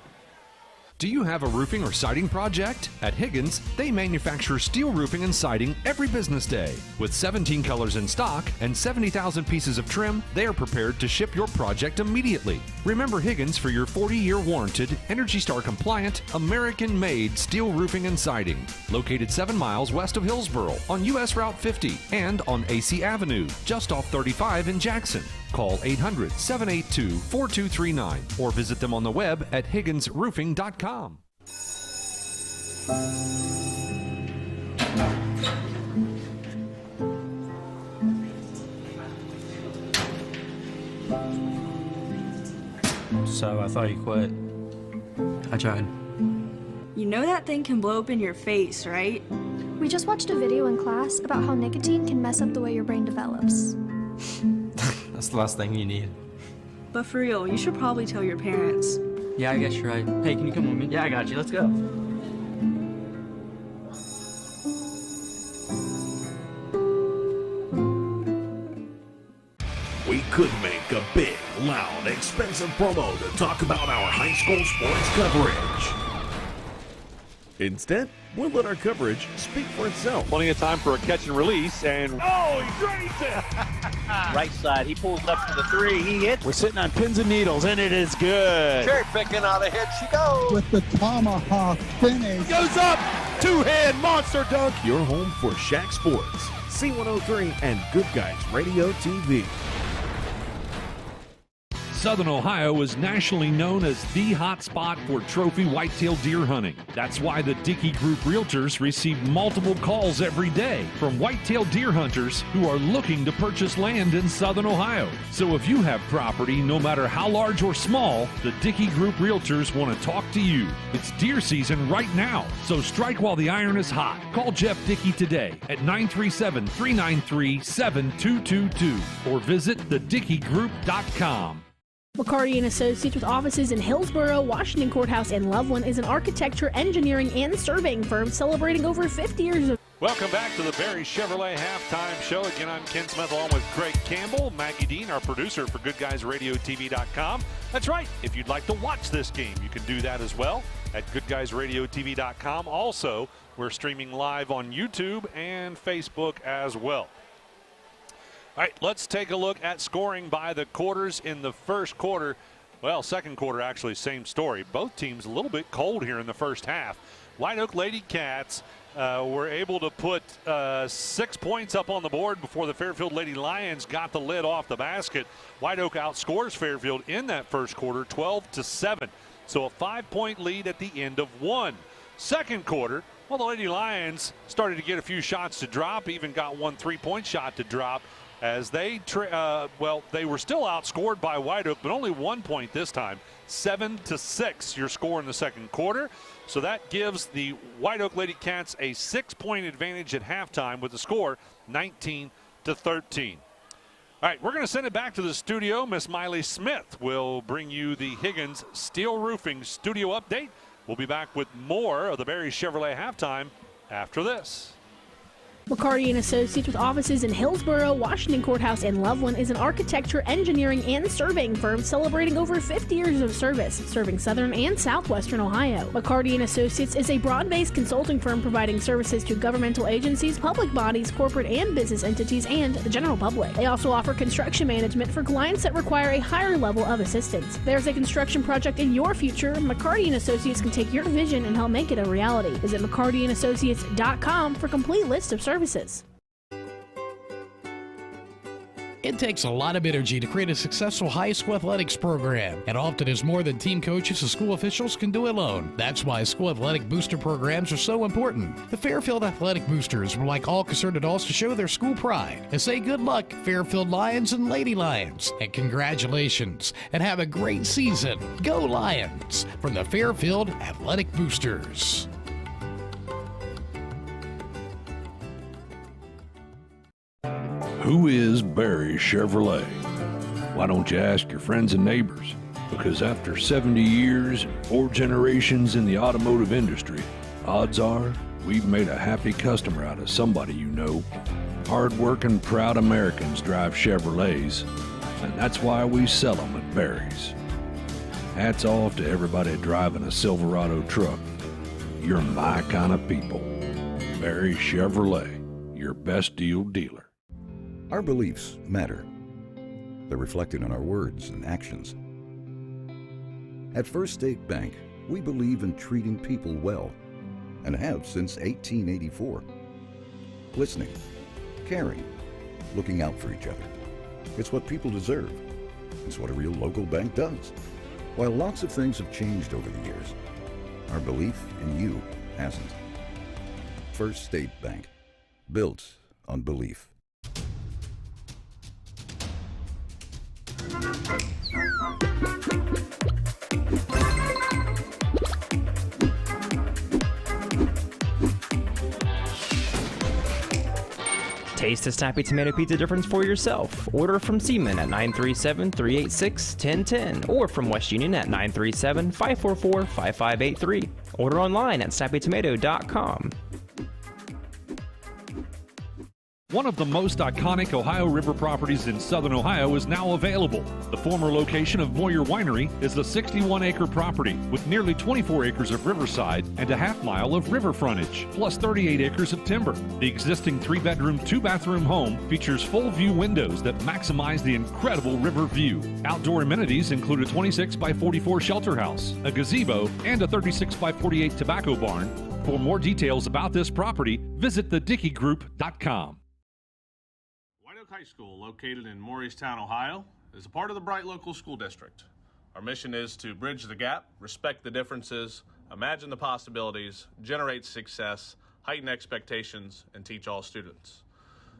Do you have a roofing or siding project? At Higgins, they manufacture steel roofing and siding every business day. With 17 colors in stock and 70,000 pieces of trim, they are prepared to ship your project immediately. Remember Higgins for your 40-year warranted, Energy Star compliant, American-made steel roofing and siding. Located 7 miles west of Hillsboro on US Route 50 and on AC Avenue, just off 35 in Jackson. Call 800-782-4239 or visit them on the web at higginsroofing.com. So I thought you quit. I tried. You know that thing can blow up in your face, right? We just watched a video in class about how nicotine can mess up the way your brain develops. That's the last thing you need. But for real, you should probably tell your parents. Yeah, I guess you're right. Hey, can you come with me? Yeah, I got you. Let's go. We could make a big, loud, expensive promo to talk about our high school sports coverage. Instead, we'll let our coverage speak for itself. Plenty of time for a catch and release, and Oh, he drains it! Right side, he pulls up for the three, he hits. we're sitting on pins and needles, and it is good. Cherry picking out a hit, she goes. With the tomahawk finish. Goes up, two-hand monster dunk. Your home for Shack Sports, C103, and Good Guys Radio TV. Southern Ohio is nationally known as the hot spot for trophy whitetail deer hunting. That's why the Dickey Group Realtors receive multiple calls every day from whitetail deer hunters who are looking to purchase land in Southern Ohio. So if you have property, no matter how large or small, the Dickey Group Realtors want to talk to you. It's deer season right now, so strike while the iron is hot. Call Jeff Dickey today at 937-393-7222 or visit thedickeygroup.com. McCarty & Associates with offices in Hillsboro, Washington Courthouse, and Loveland is an architecture, engineering, and surveying firm celebrating over 50 years of... Welcome back to the Barry Chevrolet halftime show. Again, I'm Ken Smith along with Craig Campbell, Maggie Dean, our producer for Goodguysradiotv.com. That's right. If you'd like to watch this game, you can do that as well at Goodguysradiotv.com. Also, we're streaming live on YouTube and Facebook as well. All right, let's take a look at scoring by the quarters in the first quarter. Well, second quarter, actually, same story. Both teams a little bit cold here in the first half. Whiteoak Lady Cats were able to put 6 points up on the board before the Fairfield Lady Lions got the lid off the basket. Whiteoak outscores Fairfield in that first quarter, 12-7. So a 5-point lead at the end of one. Second quarter, well, the Lady Lions started to get a few shots to drop, even got one 3-point shot to drop. As they were still outscored by Whiteoak, but only 1 point this time. 7-6 your score in the second quarter. So that gives the Whiteoak Lady Cats a 6-point advantage at halftime with the score 19-13. All right, we're going to send it back to the studio. Miss Miley Smith will bring you the Higgins Steel Roofing studio update. We'll be back with more of the Barry Chevrolet halftime after this. McCarty & Associates with offices in Hillsboro, Washington Courthouse, and Loveland is an architecture, engineering, and surveying firm celebrating over 50 years of service, serving southern and southwestern Ohio. McCarty & Associates is a broad-based consulting firm providing services to governmental agencies, public bodies, corporate and business entities, and the general public. They also offer construction management for clients that require a higher level of assistance. If there's a construction project in your future, McCarty & Associates can take your vision and help make it a reality. Visit McCartyandAssociates.com for a complete list of services. It takes a lot of energy to create a successful high school athletics program, and often is more than team coaches and school officials can do alone. That's why school athletic booster programs are so important. The Fairfield Athletic Boosters would like all concerned adults to show their school pride and say good luck, Fairfield Lions and Lady Lions, and congratulations, and have a great season. Go Lions! From the Fairfield Athletic Boosters. Who is Barry Chevrolet? Why don't you ask your friends and neighbors? Because after 70 years and 4 generations in the automotive industry, odds are we've made a happy customer out of somebody you know. Hard-working, proud Americans drive Chevrolets, and that's why we sell them at Barry's. Hats off to everybody driving a Silverado truck. You're my kind of people. Barry Chevrolet, your best deal dealer. Our beliefs matter. They're reflected in our words and actions. At First State Bank, we believe in treating people well, and have since 1884. Listening, caring, looking out for each other. It's what people deserve. It's what a real local bank does. While lots of things have changed over the years, our belief in you hasn't. First State Bank, built on belief. Taste the Snappy Tomato Pizza difference for yourself. Order from Seaman at 937-386-1010 or from West Union at 937-544-5583. Order online at snappytomato.com. One of the most iconic Ohio River properties in southern Ohio is now available. The former location of Moyer Winery is a 61-acre property with nearly 24 acres of riverside and a half-mile of river frontage, plus 38 acres of timber. The existing 3-bedroom, 2-bathroom home features full-view windows that maximize the incredible river view. Outdoor amenities include a 26-by-44 shelter house, a gazebo, and a 36-by-48 tobacco barn. For more details about this property, visit thedickeygroup.com. Whiteoak High School, located in Morristown, Ohio, is a part of the Bright Local School District. Our mission is to bridge the gap, respect the differences, imagine the possibilities, generate success, heighten expectations, and teach all students.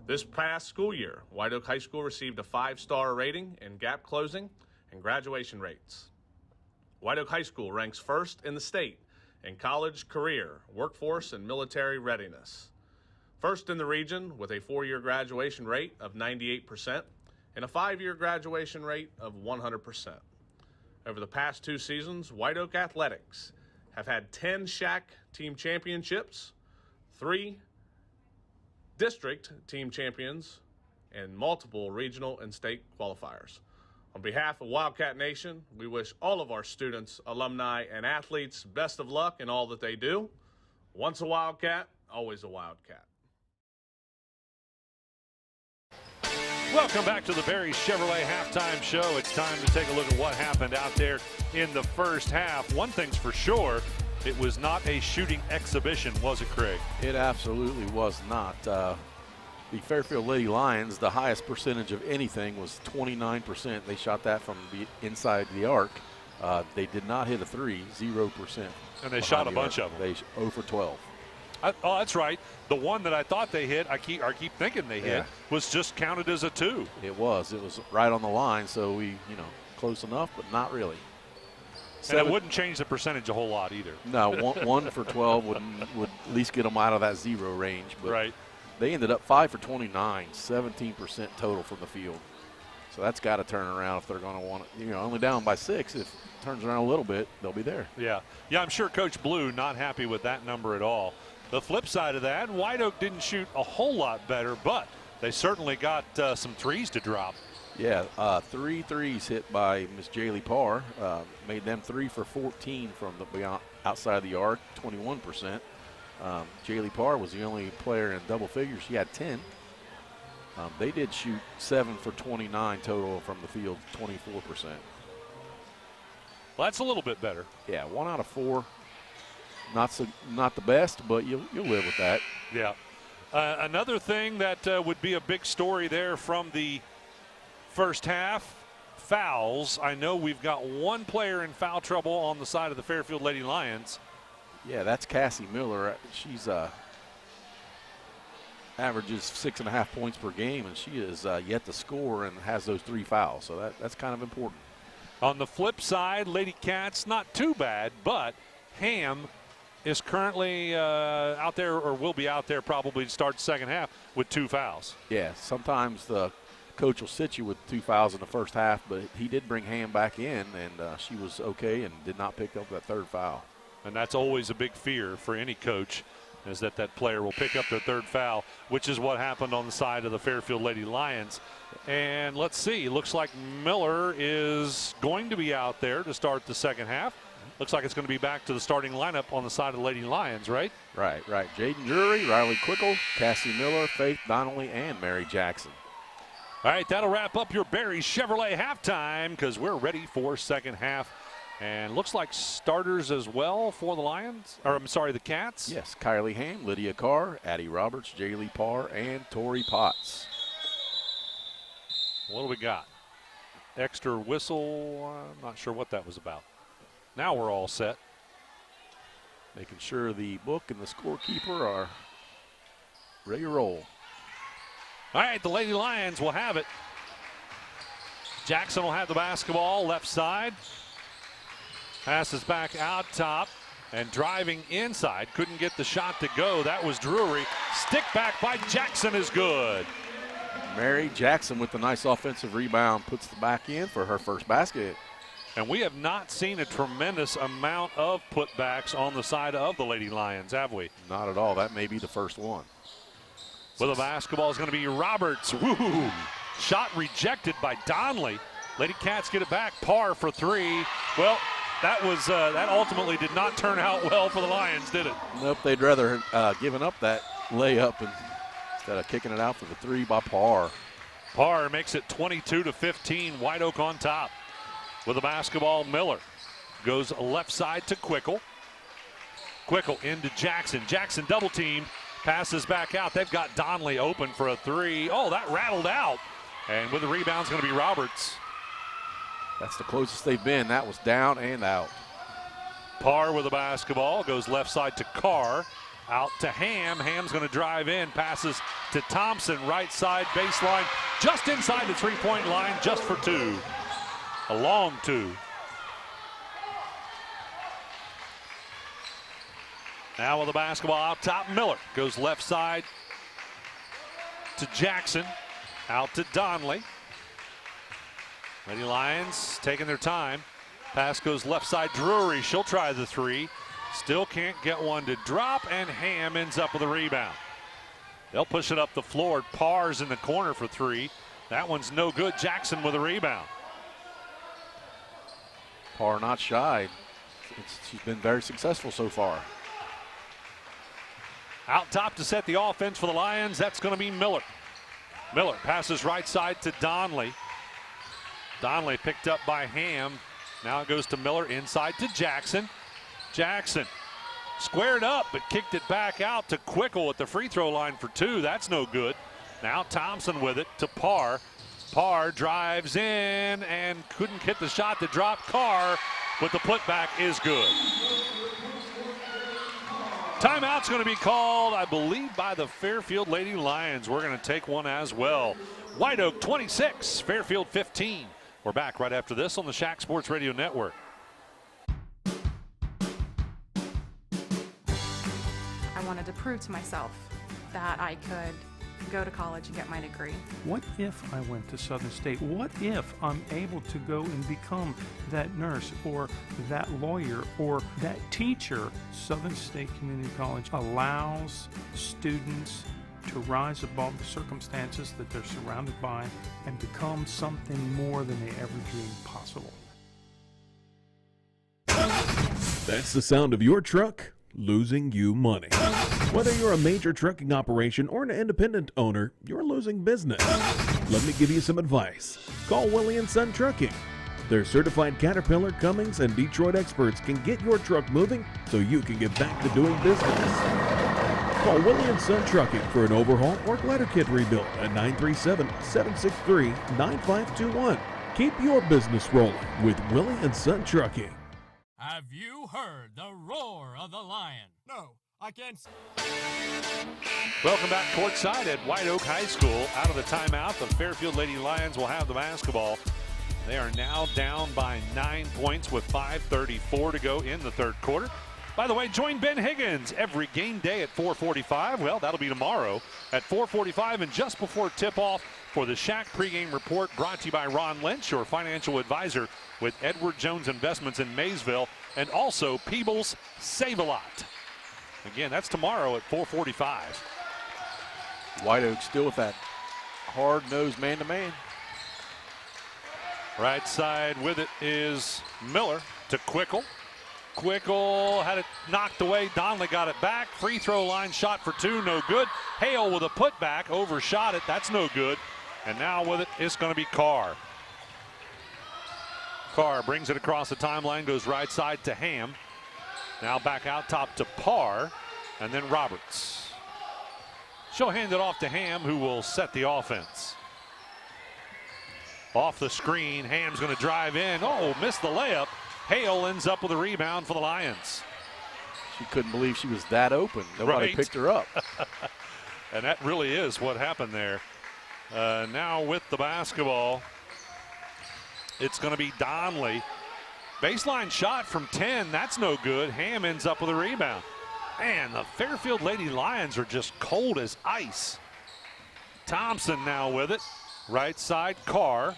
This past school year, Whiteoak High School received a 5-star rating in gap closing and graduation rates. Whiteoak High School ranks first in the state in college, career, workforce, and military readiness. First in the region with a 4-year graduation rate of 98% and a 5-year graduation rate of 100%. Over the past 2 seasons, Whiteoak Athletics have had 10 SHAC team championships, 3 district team champions, and multiple regional and state qualifiers. On behalf of Wildcat Nation, we wish all of our students, alumni, and athletes best of luck in all that they do. Once a Wildcat, always a Wildcat. Welcome back to the Barry Chevrolet halftime show. It's time to take a look at what happened out there in the first half. One thing's for sure, it was not a shooting exhibition, was it, Craig? It absolutely was not. The Fairfield Lady Lions, the highest percentage of anything was 29%. They shot that from inside the arc. They did not hit a 3, 0%. And they shot a bunch of them. They 0 for 12. Oh, that's right. The one that I thought they hit, I keep thinking they hit, was just counted as a 2. It was right on the line, so we, close enough, but not really. And it wouldn't change the percentage a whole lot either. No, 1 for 12 would at least get them out of that 0 range. But right. They ended up 5 for 29, 17% total from the field. So that's got to turn around if they're going to want it. Only down by 6. If it turns around a little bit, they'll be there. Yeah, I'm sure Coach Blue not happy with that number at all. The flip side of that, Whiteoak didn't shoot a whole lot better, but they certainly got some threes to drop. Yeah, 3 threes hit by Miss Jaylee Parr. Made them 3 for 14 from the outside the arc, 21%. Jaylee Parr was the only player in double figures. She had 10. They did shoot 7 for 29 total from the field, 24%. Well, that's a little bit better. Yeah, 1 out of 4. Not the best, but you'll live with that. Yeah. Another thing that would be a big story there from the first half, fouls. I know we've got one player in foul trouble on the side of the Fairfield Lady Lions. Yeah, that's Cassie Miller. She's averages 6.5 points per game, and she is yet to score and has those 3 fouls. So that's kind of important. On the flip side, Lady Cats, not too bad, but Ham is currently out there, or will be out there probably to start the second half with 2 fouls. Yeah, sometimes the coach will sit you with 2 fouls in the first half, but he did bring Ham back in, and she was okay and did not pick up that third foul. And that's always a big fear for any coach, is that player will pick up their third foul, which is what happened on the side of the Fairfield Lady Lions. And let's see, looks like Miller is going to be out there to start the second half. Looks like it's going to be back to the starting lineup on the side of the Lady Lions, right? Right. Jaden Drury, Riley Quickle, Cassie Miller, Faith Donnelly, and Mary Jackson. All right, that'll wrap up your Barry Chevrolet halftime, because we're ready for second half. And looks like starters as well for the Lions, or I'm sorry, the Cats. Yes, Kylie Ham, Lydia Carr, Addie Roberts, Jaylee Parr, and Tori Potts. What do we got? Extra whistle, I'm not sure what that was about. Now we're all set. Making sure the book and the scorekeeper are ready to roll. All right, the Lady Lions will have it. Jackson will have the basketball, left side. Passes back out top and driving inside. Couldn't get the shot to go. That was Drury. Stick back by Jackson is good. Mary Jackson with the nice offensive rebound puts the back in for her first basket. And we have not seen a tremendous amount of putbacks on the side of the Lady Lions, have we? Not at all. That may be the first one. Well, the basketball is going to be Roberts. Woo! Shot rejected by Donnelly. Lady Cats get it back. Parr for three. Well, that ultimately did not turn out well for the Lions, did it? Nope, they'd rather given up that layup instead of kicking it out for the three by Parr. Parr makes it 22-15. Whiteoak on top. With the basketball, Miller goes left side to Quickle. Quickle into Jackson. Jackson double teamed, passes back out. They've got Donnelly open for a three. Oh, that rattled out. And with the rebound, it's going to be Roberts. That's the closest they've been. That was down and out. Parr with the basketball, goes left side to Carr, out to Ham. Ham's going to drive in, passes to Thompson, right side baseline, just inside the three-point line, just for two. A long two. Now with the basketball out top, Miller goes left side to Jackson, out to Donnelly. Lady Lions taking their time. Pass goes left side, Drury. She'll try the three. Still can't get one to drop, and Ham ends up with a rebound. They'll push it up the floor. Parr's in the corner for three. That one's no good. Jackson with a rebound. Parr not shy. She's been very successful so far. Out top to set the offense for the Lions. That's going to be Miller. Miller passes right side to Donnelly. Donnelly picked up by Ham. Now it goes to Miller inside to Jackson. Jackson squared up but kicked it back out to Quickle at the free throw line for two. That's no good. Now Thompson with it to Parr. Parr drives in and couldn't hit the shot to drop. Carr with the putback is good. Timeout's going to be called, I believe, by the Fairfield Lady Lions. We're going to take one as well. Whiteoak 26, Fairfield 15. We're back right after this on the Shack Sports Radio Network. I wanted to prove to myself that I could go to college and get my degree. What if I went to Southern State? What if I'm able to go and become that nurse or that lawyer or that teacher? Southern State Community College allows students to rise above the circumstances that they're surrounded by and become something more than they ever dreamed possible. That's the sound of your truck losing you money. Whether you're a major trucking operation or an independent owner, you're losing business. Let me give you some advice. Call Willie & Son Trucking. Their certified Caterpillar, Cummins, and Detroit experts can get your truck moving so you can get back to doing business. Call Willie & Son Trucking for an overhaul or glider kit rebuild at 937-763-9521. Keep your business rolling with Willie & Son Trucking. Have you heard the roar of the lion? No, I can't. Welcome back courtside at Whiteoak High School. Out of the timeout, the Fairfield Lady Lions will have the basketball. They are now down by 9 points with 5:34 to go in the third quarter. By the way, join Ben Higgins every game day at 4:45. Well, that'll be tomorrow at 4:45 and just before tip-off for the Shack pregame report, brought to you by Ron Lynch, your financial advisor with Edward Jones Investments in Maysville, and also Peebles Save-A-Lot. Again, that's tomorrow at 4:45. Whiteoak still with that hard-nosed man-to-man. Right side with it is Miller to Quickle. Quickle had it knocked away. Donnelly got it back. Free throw line shot for two, no good. Hale with a putback, overshot it. That's no good. And now with it, it's going to be Carr. Carr brings it across the timeline, goes right side to Ham. Now back out top to Parr, and then Roberts. She'll hand it off to Ham, who will set the offense. Off the screen, Ham's going to drive in. Oh, missed the layup. Hale ends up with a rebound for the Lions. She couldn't believe she was that open. Nobody picked her up. And that really is what happened there. Now with the basketball, it's going to be Donnelly. Baseline shot from 10, that's no good. Ham ends up with a rebound. Man, the Fairfield Lady Lions are just cold as ice. Thompson now with it. Right side, Carr.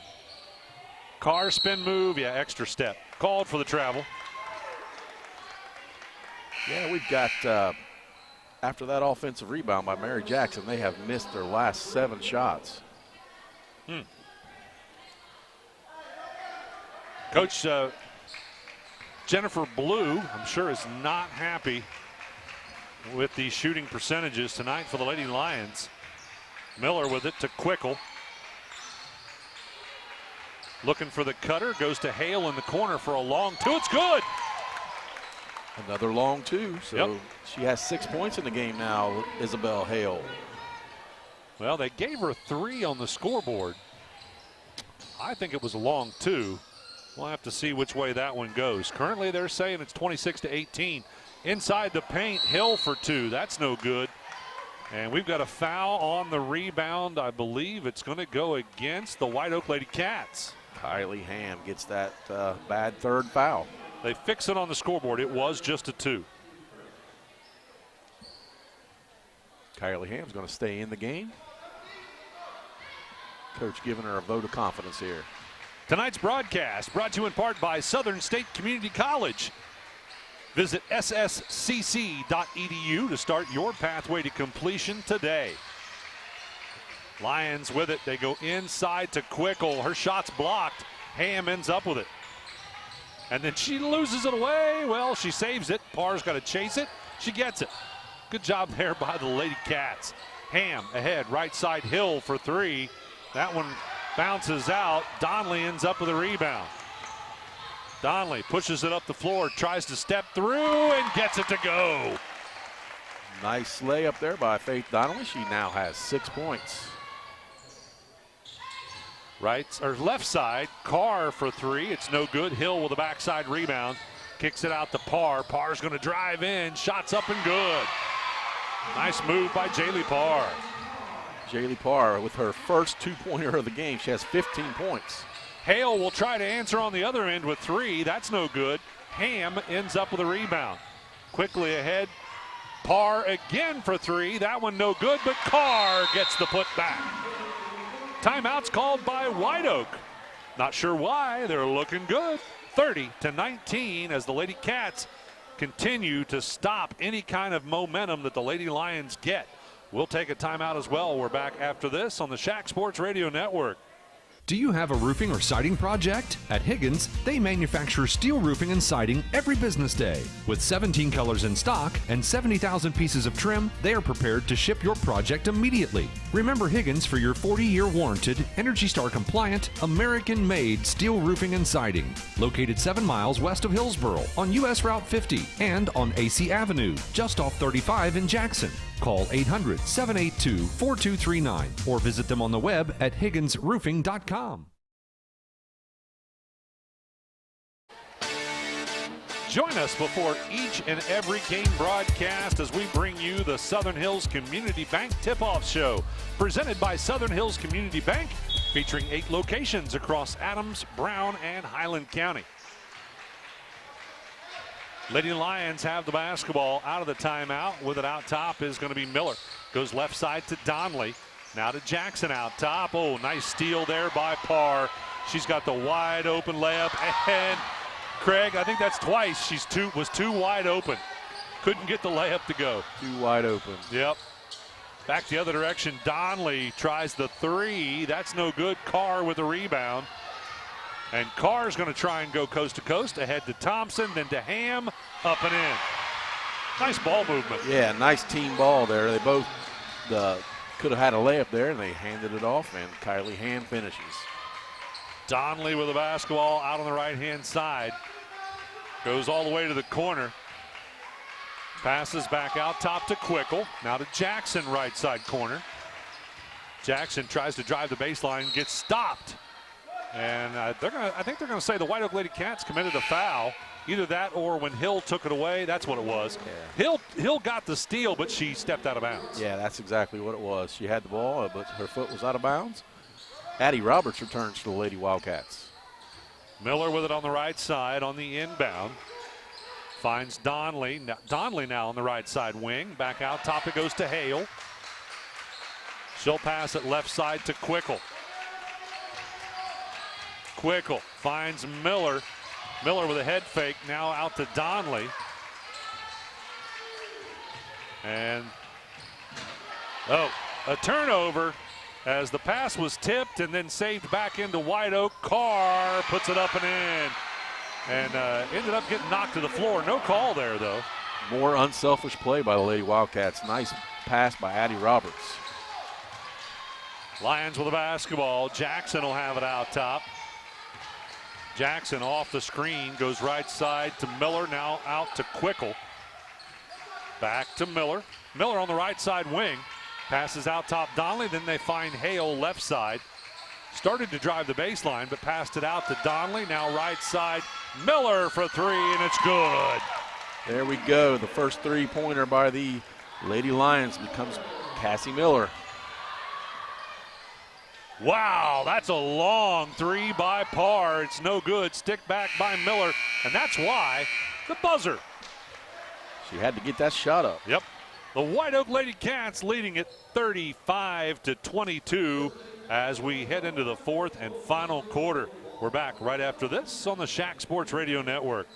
Carr spin move, yeah, extra step. Called for the travel. Yeah, we've got, after that offensive rebound by Mary Jackson, they have missed their last 7 shots. Coach Jennifer Blue, I'm sure, is not happy with the shooting percentages tonight for the Lady Lions. Miller with it to Quickle. Looking for the cutter, goes to Hale in the corner for a long two. It's good. Another long two, so she has 6 points in the game now, Isabel Hale. Well, they gave her 3 on the scoreboard. I think it was a long two. We'll have to see which way that one goes. Currently, they're saying it's 26-18. Inside the paint, Hill for 2. That's no good. And we've got a foul on the rebound. I believe it's going to go against the Whiteoak Lady Cats. Kylie Ham gets that bad third foul. They fix it on the scoreboard. It was just a 2. Kylie Ham's going to stay in the game. Coach giving her a vote of confidence here. Tonight's broadcast brought to you in part by Southern State Community College. Visit sscc.edu to start your pathway to completion today. Lions with it. They go inside to Quickle. Her shot's blocked. Ham ends up with it. And then she loses it away. Well, she saves it. Parr's got to chase it. She gets it. Good job there by the Lady Cats. Ham ahead, right side, Hill for 3. That one bounces out. Donnelly ends up with a rebound. Donnelly pushes it up the floor, tries to step through and gets it to go. Nice layup there by Faith Donnelly. She now has 6 points. Left side, Carr for 3. It's no good. Hill with a backside rebound. Kicks it out to Parr. Parr's going to drive in. Shots up and good. Nice move by Jaylee Parr. Jaylee Parr with her first 2-pointer of the game. She has 15 points. Hale will try to answer on the other end with 3. That's no good. Ham ends up with a rebound. Quickly ahead. Parr again for 3. That one no good, but Carr gets the putback. Timeout's called by Whiteoak. Not sure why. They're looking good. 30-19 as the Lady Cats continue to stop any kind of momentum that the Lady Lions get. We'll take a timeout as well. We're back after this on the Shack Sports Radio Network. Do you have a roofing or siding project? At Higgins, they manufacture steel roofing and siding every business day. With 17 colors in stock and 70,000 pieces of trim, they are prepared to ship your project immediately. Remember Higgins for your 40-year warranted, Energy Star compliant, American-made steel roofing and siding. Located 7 miles west of Hillsboro on US Route 50 and on AC Avenue, just off 35 in Jackson. Call 800-782-4239 or visit them on the web at higginsroofing.com. Join us before each and every game broadcast as we bring you the Southern Hills Community Bank Tip-Off Show, presented by Southern Hills Community Bank, featuring 8 locations across Adams, Brown, and Highland County. Lady Lions have the basketball out of the timeout. With it out top is going to be Miller. Goes left side to Donnelly. Now to Jackson out top. Oh, nice steal there by Parr. She's got the wide open layup. And Craig, I think that's twice. She was too wide open. Couldn't get the layup to go. Too wide open. Yep. Back the other direction. Donnelly tries the three. That's no good. Carr with the rebound. And Carr's going to try and go coast to coast. Ahead to Thompson, then to Ham, up and in. Nice ball movement. Yeah, nice team ball there. They both could have had a layup there, and they handed it off, and Kylie Ham finishes. Donnelly with the basketball out on the right-hand side. Goes all the way to the corner. Passes back out top to Quickle. Now to Jackson, right side corner. Jackson tries to drive the baseline, gets stopped. And I think they're going to say the Whiteoak Lady Cats committed a foul. Either that or when Hill took it away, that's what it was. Yeah. Hill got the steal, but she stepped out of bounds. Yeah, that's exactly what it was. She had the ball, but her foot was out of bounds. Addie Roberts returns to the Lady Wildcats. Miller with it on the right side on the inbound. Finds Donnelly. Donnelly now on the right side wing. Back out top it goes to Hale. She'll pass it left side to Quickle. Quickle finds Miller. Miller with a head fake, now out to Donnelly. And, a turnover as the pass was tipped and then saved back into Whiteoak. Carr puts it up and in. And ended up getting knocked to the floor. No call there, though. More unselfish play by the Lady Wildcats. Nice pass by Addie Roberts. Lions with the basketball. Jackson will have it out top. Jackson off the screen, goes right side to Miller, now out to Quickle. Back to Miller. Miller on the right side wing. Passes out top Donnelly, then they find Hale left side. Started to drive the baseline, but passed it out to Donnelly. Now right side, Miller for three, and it's good. There we go. The first three-pointer by the Lady Lions becomes Cassie Miller. Wow, that's a long three by Parr. It's no good. Stick back by Miller, and that's why the buzzer. She had to get that shot up. Yep. The Whiteoak Lady Cats leading it 35-22 as we head into the fourth and final quarter. We're back right after this on the Shack Sports Radio Network.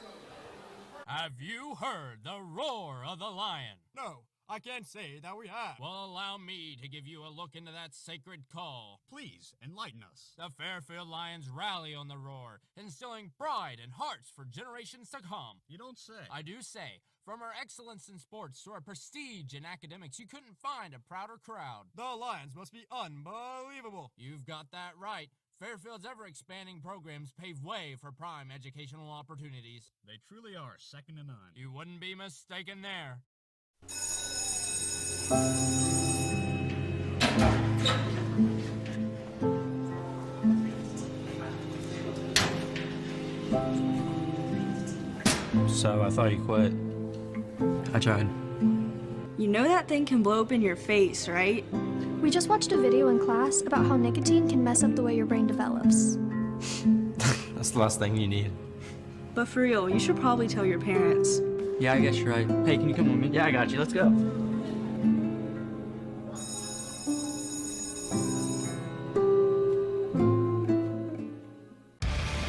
Have you heard the roar of the lion? No, I can't say that we have. Well, allow me to give you a look into that sacred call. Please, enlighten us. The Fairfield Lions rally on the roar, instilling pride and hearts for generations to come. You don't say. I do say. From our excellence in sports to our prestige in academics, you couldn't find a prouder crowd. The Lions must be unbelievable. You've got that right. Fairfield's ever-expanding programs pave way for prime educational opportunities. They truly are second to none. You wouldn't be mistaken there. So I thought you quit. I tried. You know that thing can blow up in your face, right? We just watched a video in class about how nicotine can mess up the way your brain develops. That's the last thing you need. But for real, you should probably tell your parents. Yeah, I guess you're right. Hey, can you come with me? Yeah, I got you. Let's go.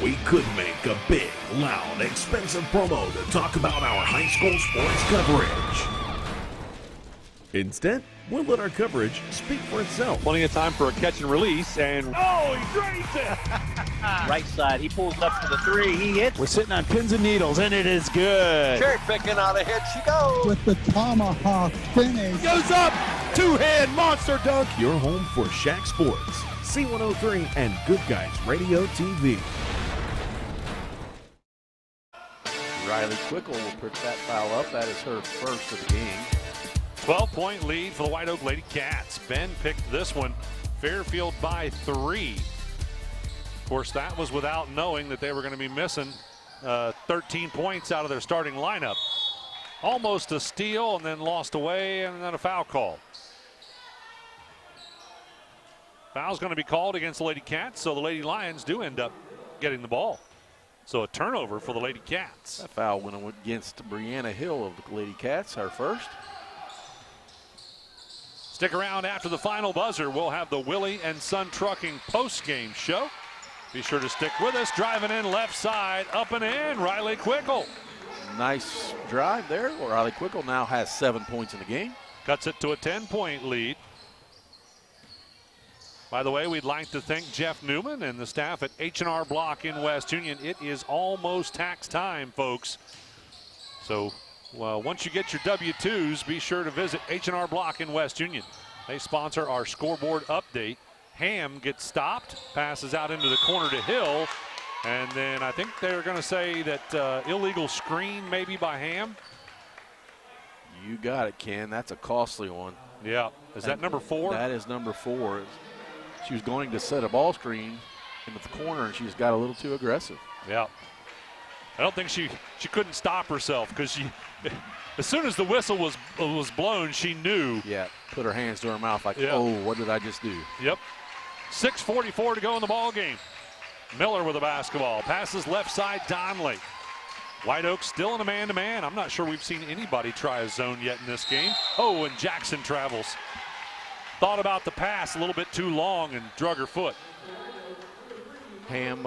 We could make a big, loud, expensive promo to talk about our high school sports coverage. Instead, we'll let our coverage speak for itself. Plenty of time for a catch and release, and oh, he drains it! Right side, he pulls up for the three, he hits. We're sitting on pins and needles, and it is good. Cherry picking on a hit, she goes. With the tomahawk finish. Goes up, two-hand monster dunk. Your home for Shack Sports, C103, and Goodguysradiotv. Riley Quickle will pick that foul up. That is her first of the game. 12-point lead for the Whiteoak Lady Cats. Ben picked this one. Fairfield by 3. Of course, that was without knowing that they were going to be missing 13 points out of their starting lineup. Almost a steal and then lost away, and then a foul call. Foul's going to be called against the Lady Cats, so the Lady Lions do end up getting the ball. So a turnover for the Lady Cats. That foul went against Brianna Hill of the Lady Cats, her first. Stick around after the final buzzer. We'll have the Willie and Son Trucking post-game show. Be sure to stick with us. Driving in left side, up and in, Riley Quickle. Nice drive there. Riley Quickle now has 7 points in the game. Cuts it to a 10-point lead. By the way, we'd like to thank Jeff Newman and the staff at H&R Block in West Union. It is almost tax time, folks. So once you get your W-2s, be sure to visit H&R Block in West Union. They sponsor our scoreboard update. Ham gets stopped, passes out into the corner to Hill, and then I think they're going to say that illegal screen maybe by Ham. You got it, Ken. That's a costly one. Yeah. Is that number 4? That is number 4. She was going to set a ball screen into the corner, and she just got a little too aggressive. Yeah. I don't think she couldn't stop herself because as soon as the whistle was blown, she knew. Yeah, put her hands to her mouth like, yeah. Oh, what did I just do? Yep. 6:44 to go in the ball game. Miller with the basketball. Passes left side, Donley. Whiteoak still in a man-to-man. I'm not sure we've seen anybody try a zone yet in this game. Oh, and Jackson travels. Thought about the pass a little bit too long and drug her foot. Ham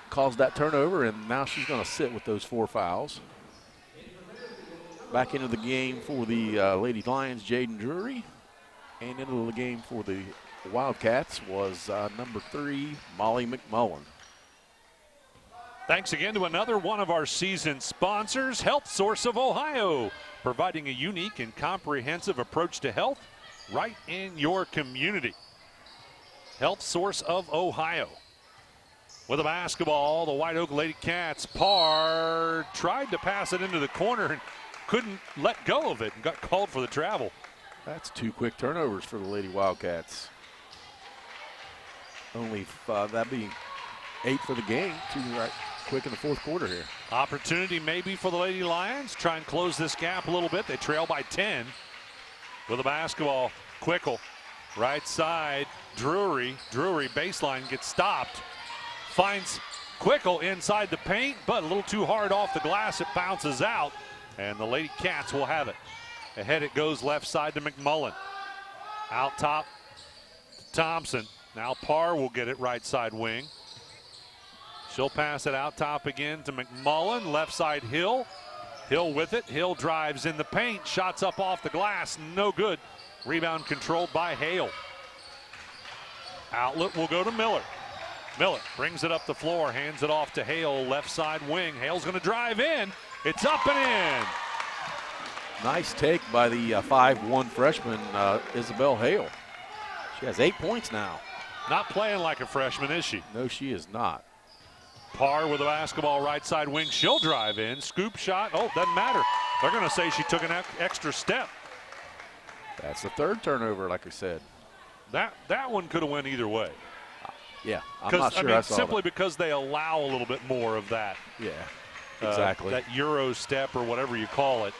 caused that turnover, and now she's going to sit with those 4 fouls. Back into the game for the Lady Lions, Jaden Drury. And into the game for the Wildcats was number 3, Molly McMullen. Thanks again to another one of our season sponsors, Health Source of Ohio, providing a unique and comprehensive approach to health right in your community. Health Source of Ohio. With a basketball, the Whiteoak Lady Cats. Parr tried to pass it into the corner and couldn't let go of it and got called for the travel. That's 2 quick turnovers for the Lady Wildcats. Only that being 8 for the game. 2 right quick in the 4th quarter here. Opportunity maybe for the Lady Lions. Try and close this gap a little bit. They trail by 10. With a basketball, Quickle, right side, Drury baseline gets stopped. Finds Quickle inside the paint, but a little too hard off the glass. It bounces out, and the Lady Cats will have it. Ahead it goes left side to McMullen. Out top to Thompson. Now Parr will get it right side wing. She'll pass it out top again to McMullen. Left side Hill. Hill with it. Hill drives in the paint. Shots up off the glass. No good. Rebound controlled by Hale. Outlet will go to Miller. Miller brings it up the floor. Hands it off to Hale. Left side wing. Hale's going to drive in. It's up and in. Nice take by the 5'1" freshman, Isabel Hale. She has 8 points now. Not playing like a freshman, is she? No, she is not. Parr with the basketball, right side wing. She'll drive in. Scoop shot. Oh, doesn't matter. They're going to say she took an extra step. That's the 3rd turnover, like I said. That one could have went either way. Yeah, I'm not sure I saw simply that. Because they allow a little bit more of that. Yeah, exactly. That Euro step or whatever you call it.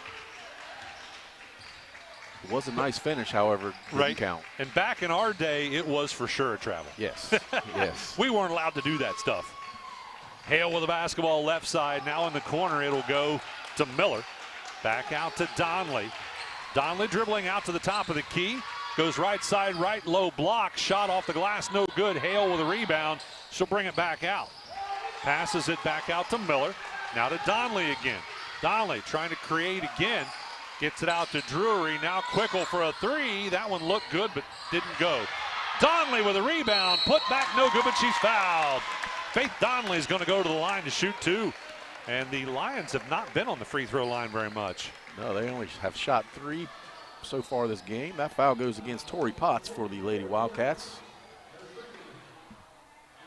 It was a nice finish, however, didn't count. And back in our day, it was for sure a travel. Yes, yes. We weren't allowed to do that stuff. Hale with the basketball left side. Now in the corner, it'll go to Miller. Back out to Donley. Donley dribbling out to the top of the key. Goes right side, right, low block. Shot off the glass, no good. Hale with a rebound. She'll bring it back out. Passes it back out to Miller. Now to Donley again. Donley trying to create again. Gets it out to Drury. Now Quickle for a 3. That one looked good, but didn't go. Donley with a rebound. Put back, no good, but she's fouled. Faith Donley is going to go to the line to shoot 2. And the Lions have not been on the free throw line very much. No, they only have shot 3 so far this game. That foul goes against Tori Potts for the Lady Wildcats.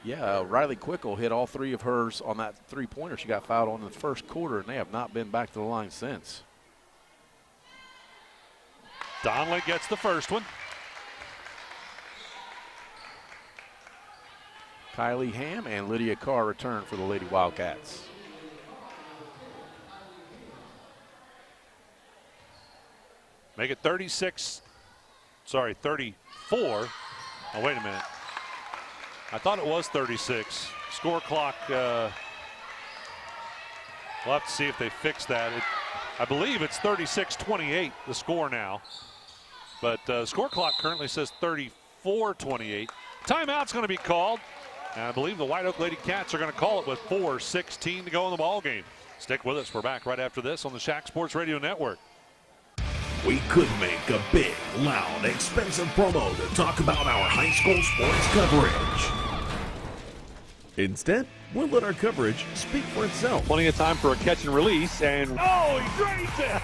Yeah, Riley Quickle hit all 3 of hers on that 3-pointer she got fouled on in the 1st quarter, and they have not been back to the line since. Donley gets the first one. Kylie Ham and Lydia Carr return for the Lady Wildcats. Make it 34. Oh, wait a minute. I thought it was 36. Score clock We'll have to see if they fix that. I believe it's 36-28, the score now. But score clock currently says 34-28. Timeout's going to be called. And I believe the Whiteoak Lady Cats are going to call it with 4:16 to go in the ball game. Stick with us. We're back right after this on the Shack Sports Radio Network. We could make a big, loud, expensive promo to talk about our high school sports coverage. Instead, we'll let our coverage speak for itself. Plenty of time for a catch and release, and oh, he drains it!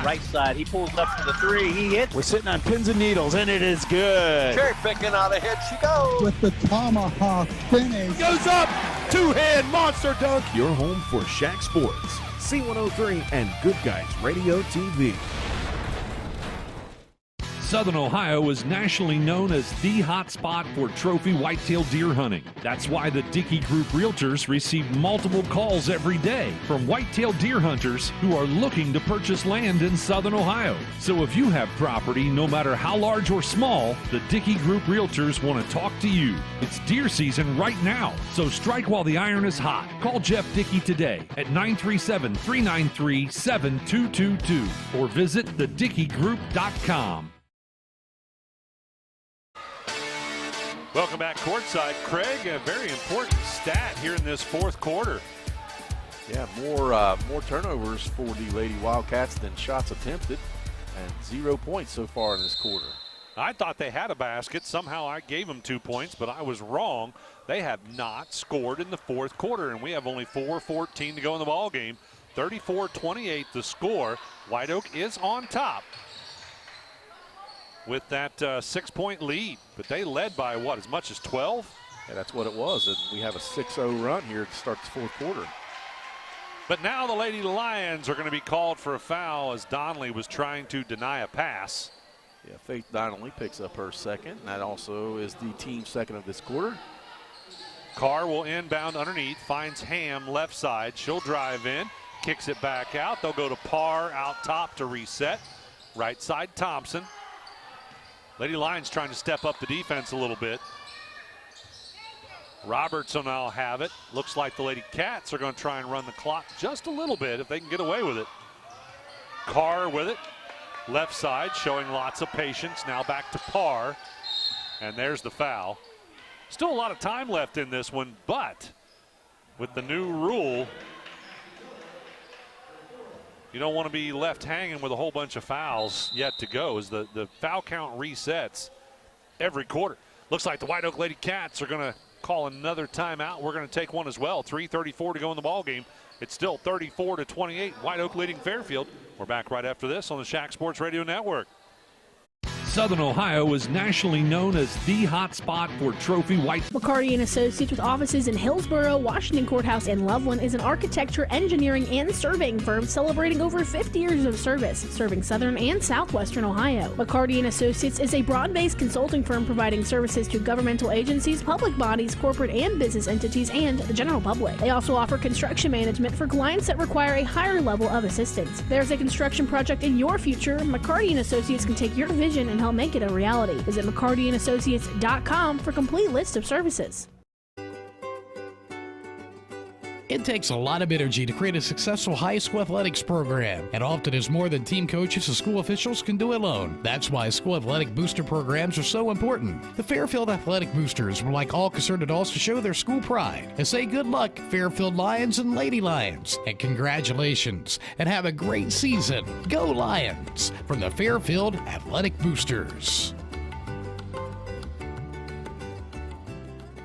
Right side, he pulls up for the three, he hits. We're sitting on pins and needles, and it is good. Cherry picking on a hit, she goes. With the tomahawk finish. Goes up, two-hand monster dunk. Your home for Shack Sports, C103, and Goodguysradiotv. Southern Ohio is nationally known as the hot spot for trophy whitetail deer hunting. That's why the Dickey Group Realtors receive multiple calls every day from whitetail deer hunters who are looking to purchase land in Southern Ohio. So if you have property, no matter how large or small, the Dickey Group Realtors want to talk to you. It's deer season right now, so strike while the iron is hot. Call Jeff Dickey today at 937-393-7222 or visit thedickeygroup.com. Welcome back courtside. Craig, a very important stat here in this fourth quarter. Yeah, more turnovers for the Lady Wildcats than shots attempted, and 0 points so far in this quarter. I thought they had a basket. Somehow I gave them 2 points, but I was wrong. They have not scored in the fourth quarter, and we have only 4:14 to go in the ball game. 34-28 the score. Whiteoak is on top with that 6-point lead, but they led by what, as much as 12? Yeah, that's what it was, and we have a 6-0 run here to start the fourth quarter. But now the Lady Lions are going to be called for a foul as Donnelly was trying to deny a pass. Yeah, Faith Donnelly picks up her second, and that also is the team second of this quarter. Carr will inbound underneath, finds Ham left side. She'll drive in, kicks it back out. They'll go to Parr out top to reset. Right side Thompson. Lady Lions trying to step up the defense a little bit. Roberts will now have it. Looks like the Lady Cats are going to try and run the clock just a little bit if they can get away with it. Carr with it. Left side showing lots of patience. Now back to Parr. And there's the foul. Still a lot of time left in this one, but with the new rule, you don't want to be left hanging with a whole bunch of fouls yet to go as the foul count resets every quarter. Looks like the Whiteoak Lady Cats are going to call another timeout. We're going to take one as well. 3:34 to go in the ball game. It's still 34-28. Whiteoak leading Fairfield. We're back right after this on the Shack Sports Radio Network. Southern Ohio is nationally known as the hot spot for trophy white. McCarty & Associates with offices in Hillsborough, Washington Courthouse, and Loveland is an architecture, engineering, and surveying firm celebrating over 50 years of service, serving southern and southwestern Ohio. McCarty & Associates is a broad-based consulting firm providing services to governmental agencies, public bodies, corporate and business entities, and the general public. They also offer construction management for clients that require a higher level of assistance. If there's a construction project in your future, McCarty & Associates can take your vision and help make it a reality. Visit McCartyandAssociates.com for a complete list of services. It takes a lot of energy to create a successful high school athletics program, and often is more than team coaches and school officials can do alone. That's why school athletic booster programs are so important. The Fairfield Athletic Boosters would like all concerned adults to show their school pride and say good luck, Fairfield Lions and Lady Lions, and congratulations, and have a great season. Go Lions! From the Fairfield Athletic Boosters.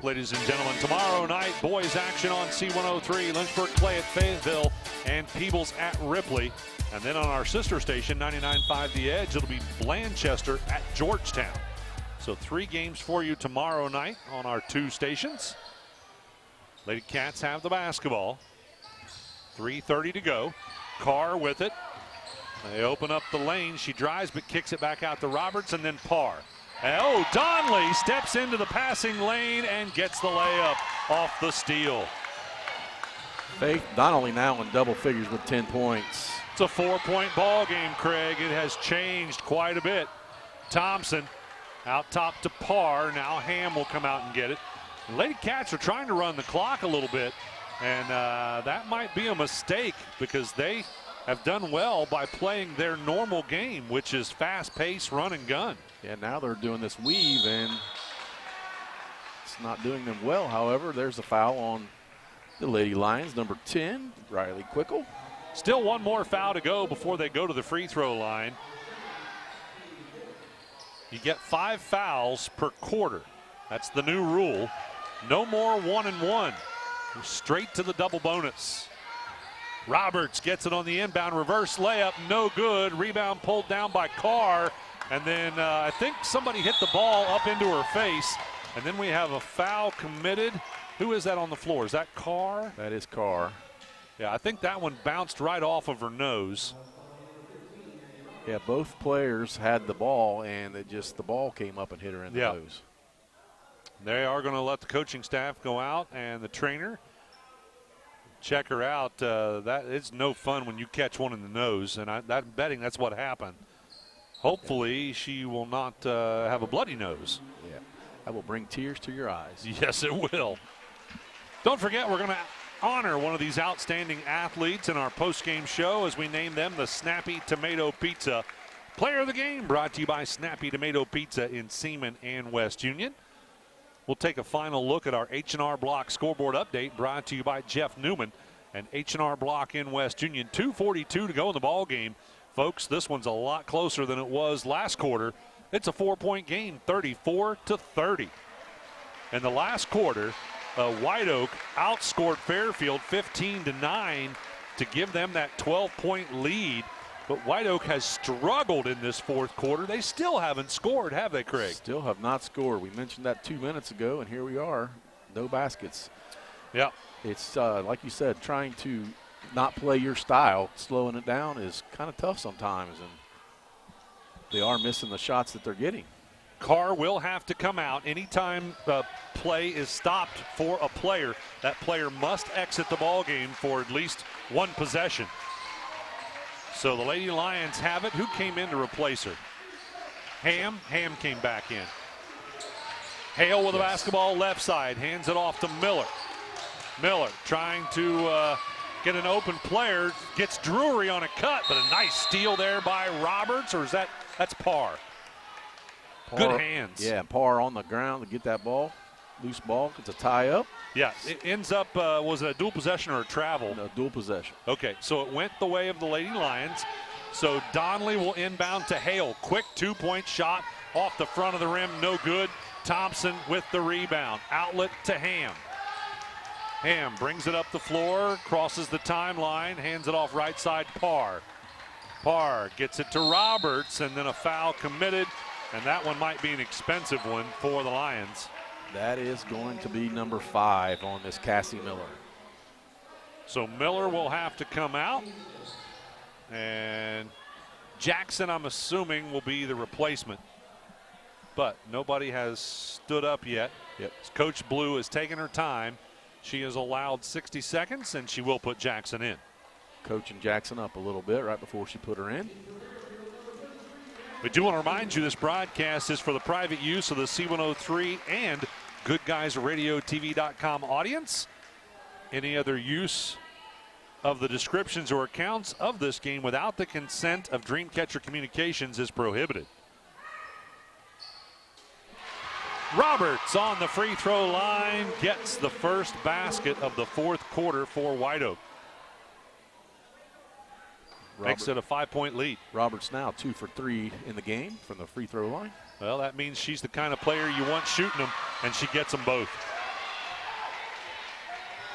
Ladies and gentlemen, tomorrow night, boys action on C103. Lynchburg play at Fayetteville and Peebles at Ripley. And then on our sister station, 99.5 The Edge, it'll be Blanchester at Georgetown. So 3 games for you tomorrow night on our 2 stations. Lady Cats have the basketball. 3:30 to go. Carr with it. They open up the lane. She drives but kicks it back out to Roberts and then Parr. Oh, Donnelly steps into the passing lane and gets the layup off the steal. Faith Donnelly now in double figures with 10 points. It's a 4-point ball game, Craig. It has changed quite a bit. Thompson out top to Parr. Now Ham will come out and get it. The Lady Cats are trying to run the clock a little bit. And that might be a mistake because they have done well by playing their normal game, which is fast-paced run and gun. Yeah, now they're doing this weave, and it's not doing them well. However, there's a foul on the Lady Lions, number 10, Riley Quickle. Still one more foul to go before they go to the free throw line. You get 5 fouls per quarter. That's the new rule. No more 1-and-1. Straight to the double bonus. Roberts gets it on the inbound, reverse layup, no good. Rebound pulled down by Carr, and then I think somebody hit the ball up into her face, and then we have a foul committed. Who is that on the floor? Is that Carr? That is Carr. Yeah, I think that one bounced right off of her nose. Yeah, both players had the ball, and the ball came up and hit her in the nose. They are going to let the coaching staff go out and the trainer check her out. That is no fun when you catch one in the nose, and I'm betting that's what happened. Hopefully she will not have a bloody nose. Yeah, that will bring tears to your eyes. Yes, it will. Don't forget, we're going to honor one of these outstanding athletes in our post-game show as we name them the Snappy Tomato Pizza Player of the Game, brought to you by Snappy Tomato Pizza in Seaman and West Union. We'll take a final look at our H&R Block scoreboard update, brought to you by Jeff Newman and H&R Block in West Union. 2:42 to go in the ball game. Folks, this one's a lot closer than it was last quarter. It's a 4-point game, 34-30. In the last quarter, Whiteoak outscored Fairfield 15-9 to give them that 12-point lead. But Whiteoak has struggled in this fourth quarter. They still haven't scored, have they, Craig? Still have not scored. We mentioned that 2 minutes ago, and here we are. No baskets. Yeah. It's, like you said, trying to not play your style, slowing it down is kind of tough sometimes, and they are missing the shots that they're getting. Carr will have to come out. Anytime play is stopped for a player, that player must exit the ball game for at least one possession. So the Lady Lions have it. Who came in to replace her? Ham came back in. Hale with the basketball left side, hands it off to Miller. Miller trying to get an open player, gets Drury on a cut, but a nice steal there by Roberts, or is that's Parr? Good hands. Yeah, Parr on the ground to get that ball. Loose ball. It's a tie-up. Yeah, it ends up, was it a dual possession or a travel? No, dual possession. Okay, so it went the way of the Lady Lions. So Donnelly will inbound to Hale. Quick 2-point shot off the front of the rim, no good. Thompson with the rebound. Outlet to Ham. Ham brings it up the floor, crosses the timeline, hands it off right side Parr. Parr gets it to Roberts, and then a foul committed, and that one might be an expensive one for the Lions. That is going to be number 5 on this Cassie Miller. So Miller will have to come out. And Jackson, I'm assuming, will be the replacement. But nobody has stood up yet. Yep. Coach Blue has taken her time. She has allowed 60 seconds, and she will put Jackson in. Coaching Jackson up a little bit right before she put her in. We do want to remind you this broadcast is for the private use of the C103 and Goodguysradiotv.com audience. Any other use of the descriptions or accounts of this game without the consent of Dreamcatcher Communications is prohibited. Roberts on the free throw line gets the first basket of the fourth quarter for Whiteoak. Makes it a 5-point lead. Roberts now 2 for 3 in the game from the free throw line. Well, that means she's the kind of player you want shooting them, and she gets them both.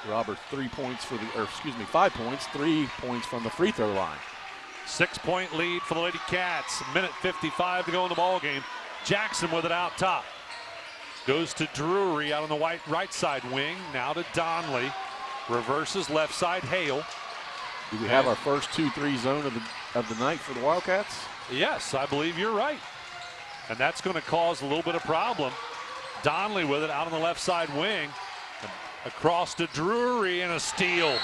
Roberts 5 points, 3 points from the free throw line. 6-point lead for the Lady Cats. Minute 55 to go in the ball game. Jackson with it out top. Goes to Drury out on the right side wing. Now to Donnelly. Reverses left side Hale. Do we have our first 2-3 zone of the night for the Wildcats? Yes, I believe you're right. And that's going to cause a little bit of problem. Donnelly with it out on the left side wing. Across to Drury and a steal.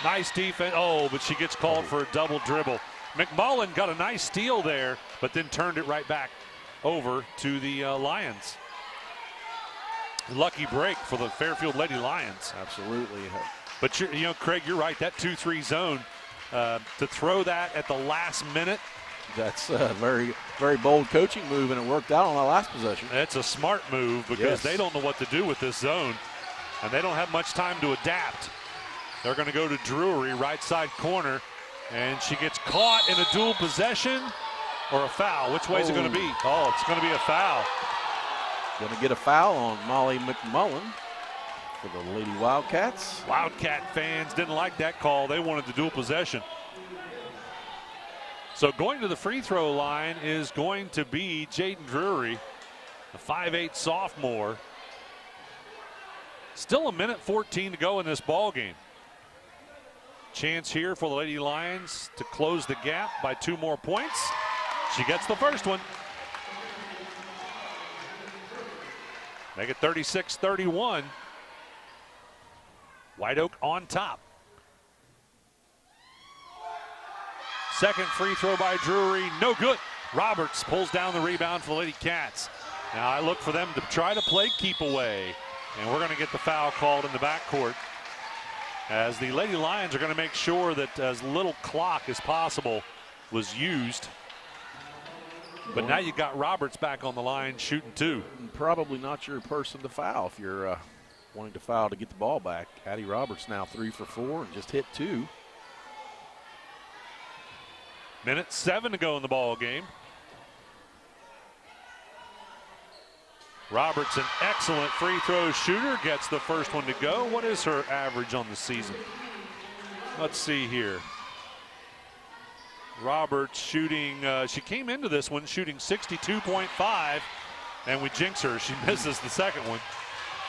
Nice defense. Oh, but she gets called for a double dribble. McMullen got a nice steal there, but then turned it right back over to the Lions. Lucky break for the Fairfield Lady Lions. Absolutely. But, Craig, you're right. That 2-3 zone, to throw that at the last minute. That's a very, very bold coaching move, and it worked out on that last possession. That's a smart move because they don't know what to do with this zone, and they don't have much time to adapt. They're going to go to Drury, right side corner, and she gets caught in a dual possession or a foul. Which way is it going to be? Oh, it's going to be a foul. Going to get a foul on Molly McMullen for the Lady Wildcats. Wildcat fans didn't like that call. They wanted the dual possession. So going to the free throw line is going to be Jaden Drury, a 5'8" sophomore. Still 1:14 to go in this ball game. Chance here for the Lady Lions to close the gap by 2 more points. She gets the first one. Make it 36-31. Whiteoak on top. Second free throw by Drury, no good. Roberts pulls down the rebound for the Lady Cats. Now I look for them to try to play keep away. And we're going to get the foul called in the backcourt, as the Lady Lions are going to make sure that as little clock as possible was used. But now you got Roberts back on the line shooting 2. Probably not your person to foul if you're wanting to foul to get the ball back. Addie Roberts now 3 for 4 and just hit 2. 1:07 to go in the ball game. Roberts, an excellent free throw shooter, gets the first one to go. What is her average on the season? Let's see here. Roberts shooting, she came into this one shooting 62.5, and we jinx her. She misses the second one.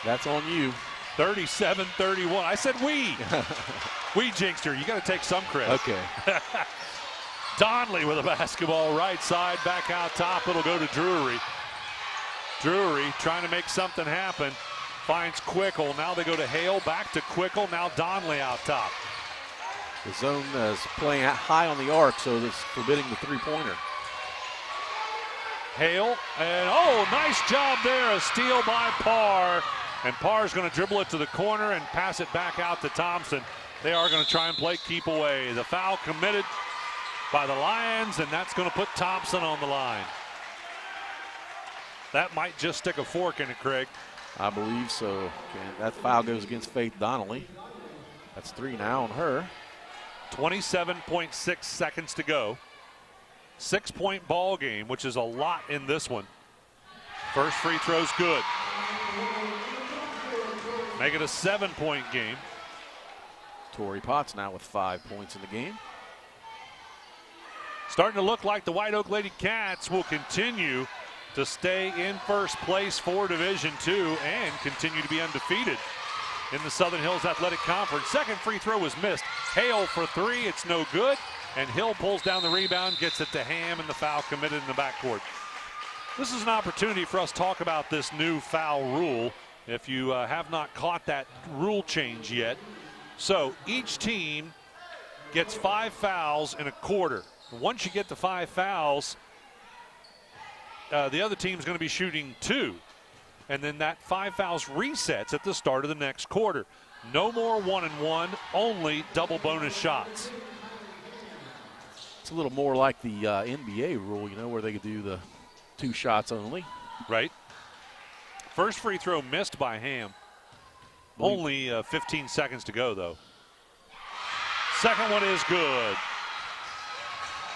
That's on you. 37-31. I said we. We jinxed her. You got to take some credit. Okay. Donnelly with a basketball right side, back out top. It'll go to Drury. Drury trying to make something happen. Finds Quickle. Now they go to Hale. Back to Quickle. Now Donnelly out top. The zone is playing high on the arc, so that's forbidding the three-pointer. Hale, and nice job there. A steal by Parr. And Parr's going to dribble it to the corner and pass it back out to Thompson. They are going to try and play keep away. The foul committed by the Lions, and that's going to put Thompson on the line. That might just stick a fork in it, Craig. I believe so. And that foul goes against Faith Donnelly. That's 3 now on her. 27.6 seconds to go. 6-point ball game, which is a lot in this one. First free throw's good. Make it a 7-point game. Tori Potts now with 5 points in the game. Starting to look like the Whiteoak Lady Cats will continue to stay in first place for Division II and continue to be undefeated in the Southern Hills Athletic Conference. Second free throw was missed. Hale for 3, it's no good. And Hill pulls down the rebound, gets it to Ham, and the foul committed in the backcourt. This is an opportunity for us to talk about this new foul rule, if you have not caught that rule change yet. So each team gets 5 fouls in a quarter. Once you get to 5 fouls, the other team's going to be shooting 2. And then that 5 fouls resets at the start of the next quarter. No more 1-and-1, only double bonus shots. It's a little more like the NBA rule, where they could do the 2 shots only. Right. First free throw missed by Ham. Only 15 seconds to go, though. Second one is good.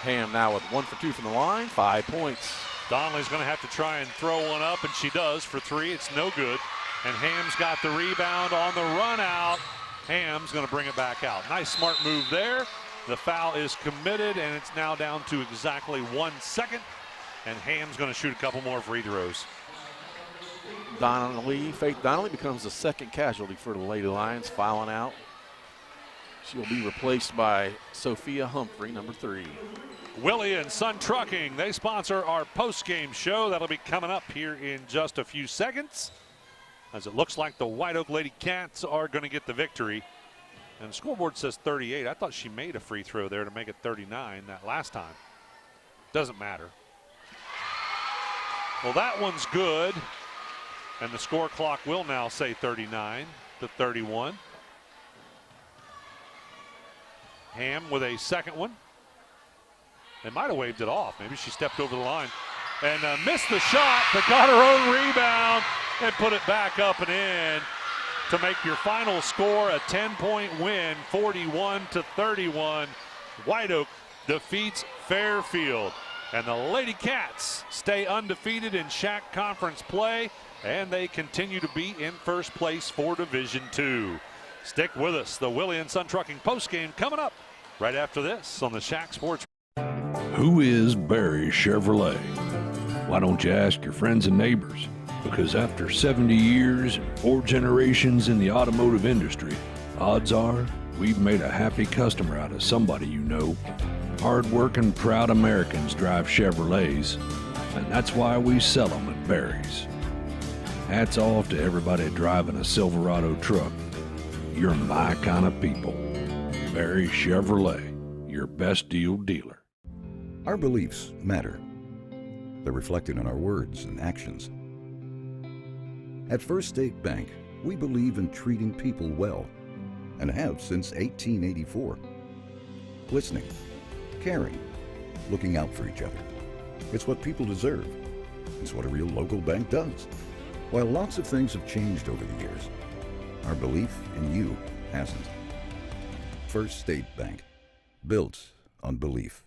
Ham now with 1 for 2 from the line, 5 points. Donnelly's going to have to try and throw one up, and she does for 3. It's no good. And Ham's got the rebound on the run out. Ham's going to bring it back out. Nice, smart move there. The foul is committed, and it's now down to exactly 1 second. And Ham's going to shoot a couple more free throws. Faith Donnelly becomes the second casualty for the Lady Lions, fouling out. She'll be replaced by Sophia Humphrey, number 3. Willie and Sun Trucking, they sponsor our post-game show. That'll be coming up here in just a few seconds, as it looks like the Whiteoak Lady Cats are going to get the victory. And the scoreboard says 38. I thought she made a free throw there to make it 39 that last time. Doesn't matter. Well, that one's good. And the score clock will now say 39-31. Ham with a second one. They might have waved it off. Maybe she stepped over the line and missed the shot, but got her own rebound and put it back up and in to make your final score a 10-point win, 41-31. Whiteoak defeats Fairfield. And the Lady Cats stay undefeated in SHAC Conference play, and they continue to be in first place for Division II. Stick with us. The Willie and Son Trucking postgame coming up right after this on the SHAC Sports. Who is Barry Chevrolet? Why don't you ask your friends and neighbors? Because after 70 years and 4 generations in the automotive industry, odds are we've made a happy customer out of somebody you know. Hard-working, proud Americans drive Chevrolets, and that's why we sell them at Barry's. Hats off to everybody driving a Silverado truck. You're my kind of people. Barry Chevrolet, your best deal dealer. Our beliefs matter. They're reflected in our words and actions. At First State Bank, we believe in treating people well, and have since 1884. Listening, caring, looking out for each other. It's what people deserve. It's what a real local bank does. While lots of things have changed over the years, our belief in you hasn't. First State Bank, built on belief.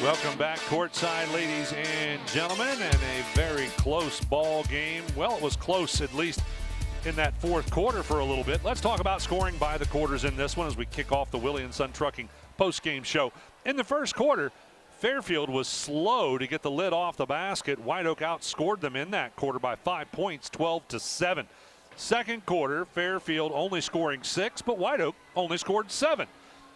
Welcome back courtside, ladies and gentlemen, and a very close ball game. Well, it was close at least in that fourth quarter for a little bit. Let's talk about scoring by the quarters in this one as we kick off the Willie and Son Trucking post-game show. In the first quarter, Fairfield was slow to get the lid off the basket. Whiteoak outscored them in that quarter by 5 points, 12-7. Second quarter, Fairfield only scoring 6, but Whiteoak only scored 7.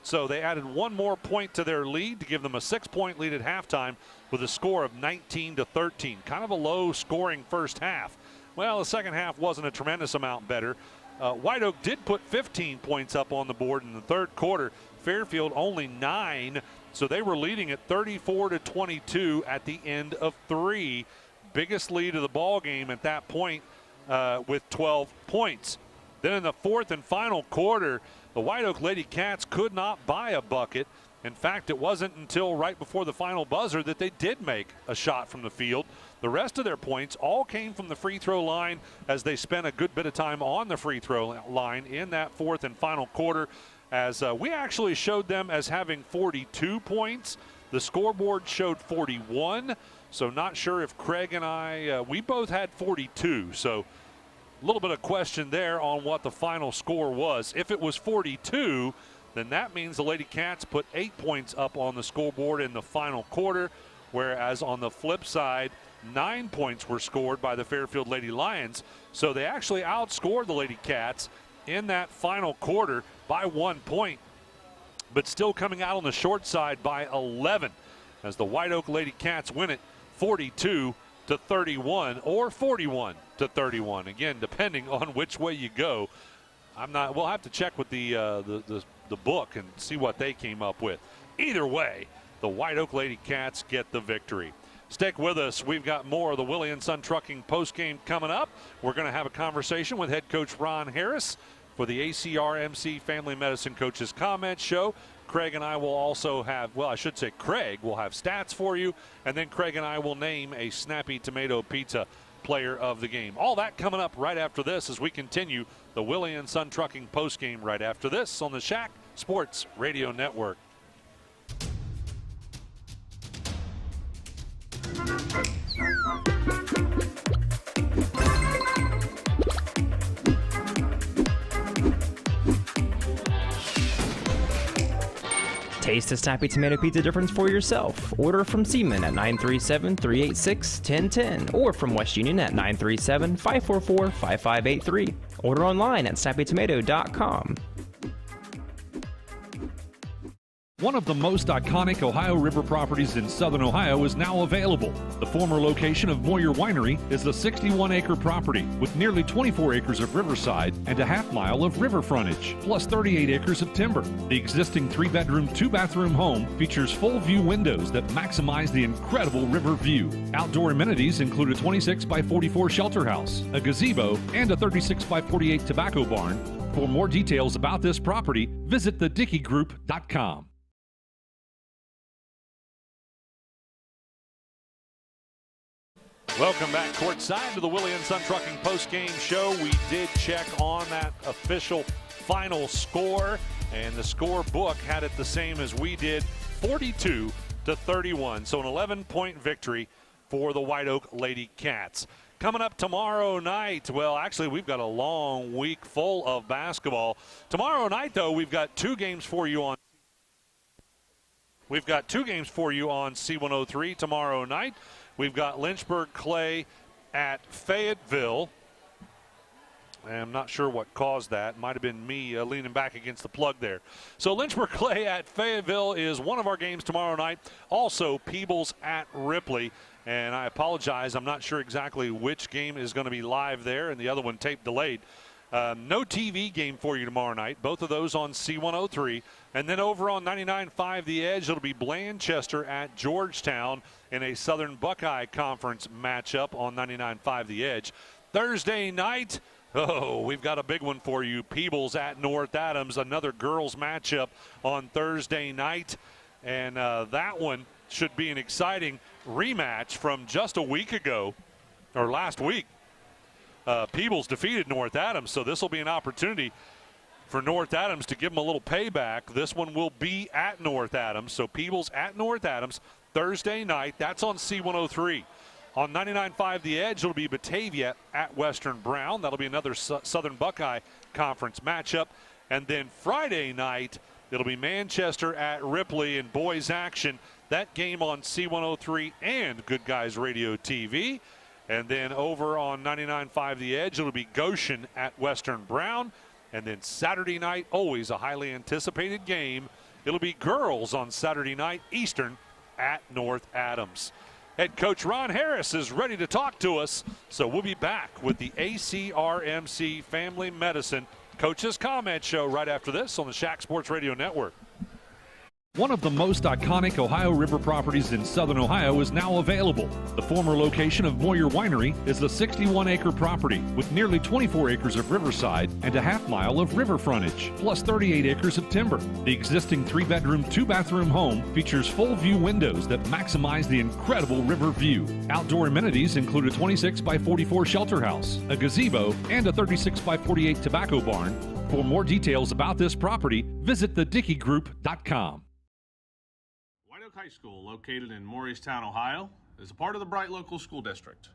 So they added one more point to their lead to give them a 6-point lead at halftime with a score of 19-13. Kind of a low-scoring first half. Well, the second half wasn't a tremendous amount better. Whiteoak did put 15 points up on the board in the third quarter. Fairfield only 9, so they were leading at 34-22 at the end of 3. Biggest lead of the ball game at that point with 12 points. Then in the fourth and final quarter, the Whiteoak Lady Cats could not buy a bucket. In fact, it wasn't until right before the final buzzer that they did make a shot from the field. The rest of their points all came from the free throw line as they spent a good bit of time on the free throw line in that fourth and final quarter, as we actually showed them as having 42 points. The scoreboard showed 41, so not sure if Craig and I, we both had 42. So a little bit of question there on what the final score was. If it was 42, then that means the Lady Cats put 8 points up on the scoreboard in the final quarter, whereas on the flip side, 9 points were scored by the Fairfield Lady Lions. So they actually outscored the Lady Cats in that final quarter by 1 point, but still coming out on the short side by 11 as the Whiteoak Lady Cats win it 42-31 or 41-31. Again, depending on which way you go. We'll have to check with the book and see what they came up with. Either way, the Whiteoak Lady Cats get the victory. Stick with us. We've got more of the Willie and Son Trucking postgame coming up. We're going to have a conversation with head coach Ron Harris for the ACRMC Family Medicine Coaches Comment Show. Craig and I will also have, well, I should say Craig will have stats for you, and then Craig and I will name a Snappy Tomato Pizza player of the game. All that coming up right after this as we continue the Willie and Son Trucking postgame right after this on the SHAC Sports Radio Network. Taste the snappy tomato pizza difference for yourself. Order from Seaman at 937-386-1010 or from West Union at 937-544-5583. Order online at snappytomato.com. One of the most iconic Ohio River properties in southern Ohio is now available. The former location of Moyer Winery is a 61-acre property with nearly 24 acres of riverside and a half-mile of river frontage, plus 38 acres of timber. The existing 3-bedroom, 2-bathroom home features full-view windows that maximize the incredible river view. Outdoor amenities include a 26-by-44 shelter house, a gazebo, and a 36-by-48 tobacco barn. For more details about this property, visit thedickeygroup.com. Welcome back courtside to the Willie and Son Trucking post-game show. We did check on that official final score, and the scorebook had it the same as we did, 42-31. So an 11-point victory for the Whiteoak Lady Cats. Coming up tomorrow night, well, actually, we've got a long week full of basketball. Tomorrow night, though, we've got two games for you on C103 tomorrow night. We've got Lynchburg Clay at Fayetteville. I'm not sure what caused that. Might have been me leaning back against the plug there. So Lynchburg Clay at Fayetteville is one of our games tomorrow night. Also, Peebles at Ripley. And I apologize, I'm not sure exactly which game is going to be live there, and the other one tape delayed. No TV game for you tomorrow night. Both of those on C103. And then over on 99.5 The Edge, it'll be Blanchester at Georgetown in a Southern Buckeye Conference matchup on 99.5 The Edge. Thursday night, we've got a big one for you. Peebles at North Adams, another girls matchup on Thursday night. And that one should be an exciting rematch from just a week ago, or last week. Peebles defeated North Adams, so this will be an opportunity for North Adams to give them a little payback. This one will be at North Adams, so Peebles at North Adams Thursday night. That's on C103. On 99.5 The Edge, it'll be Batavia at Western Brown. That'll be another Southern Buckeye Conference matchup. And then Friday night, it'll be Manchester at Ripley in boys action. That game on C103 and Good Guys Radio TV. And then over on 99.5 The Edge, it'll be Goshen at Western Brown. And then Saturday night, always a highly anticipated game, it'll be girls on Saturday night, Eastern at North Adams. Head coach Ron Harris is ready to talk to us, so we'll be back with the ACRMC Family Medicine Coach's Comment Show right after this on the Shack Sports Radio Network. One of the most iconic Ohio River properties in southern Ohio is now available. The former location of Moyer Winery is a 61-acre property with nearly 24 acres of riverside and a half-mile of river frontage, plus 38 acres of timber. The existing 3-bedroom, 2-bathroom home features full-view windows that maximize the incredible river view. Outdoor amenities include a 26-by-44 shelter house, a gazebo, and a 36-by-48 tobacco barn. For more details about this property, visit thedickeygroup.com. Whiteoak High School, located in Morristown, Ohio, is a part of the Bright Local School District.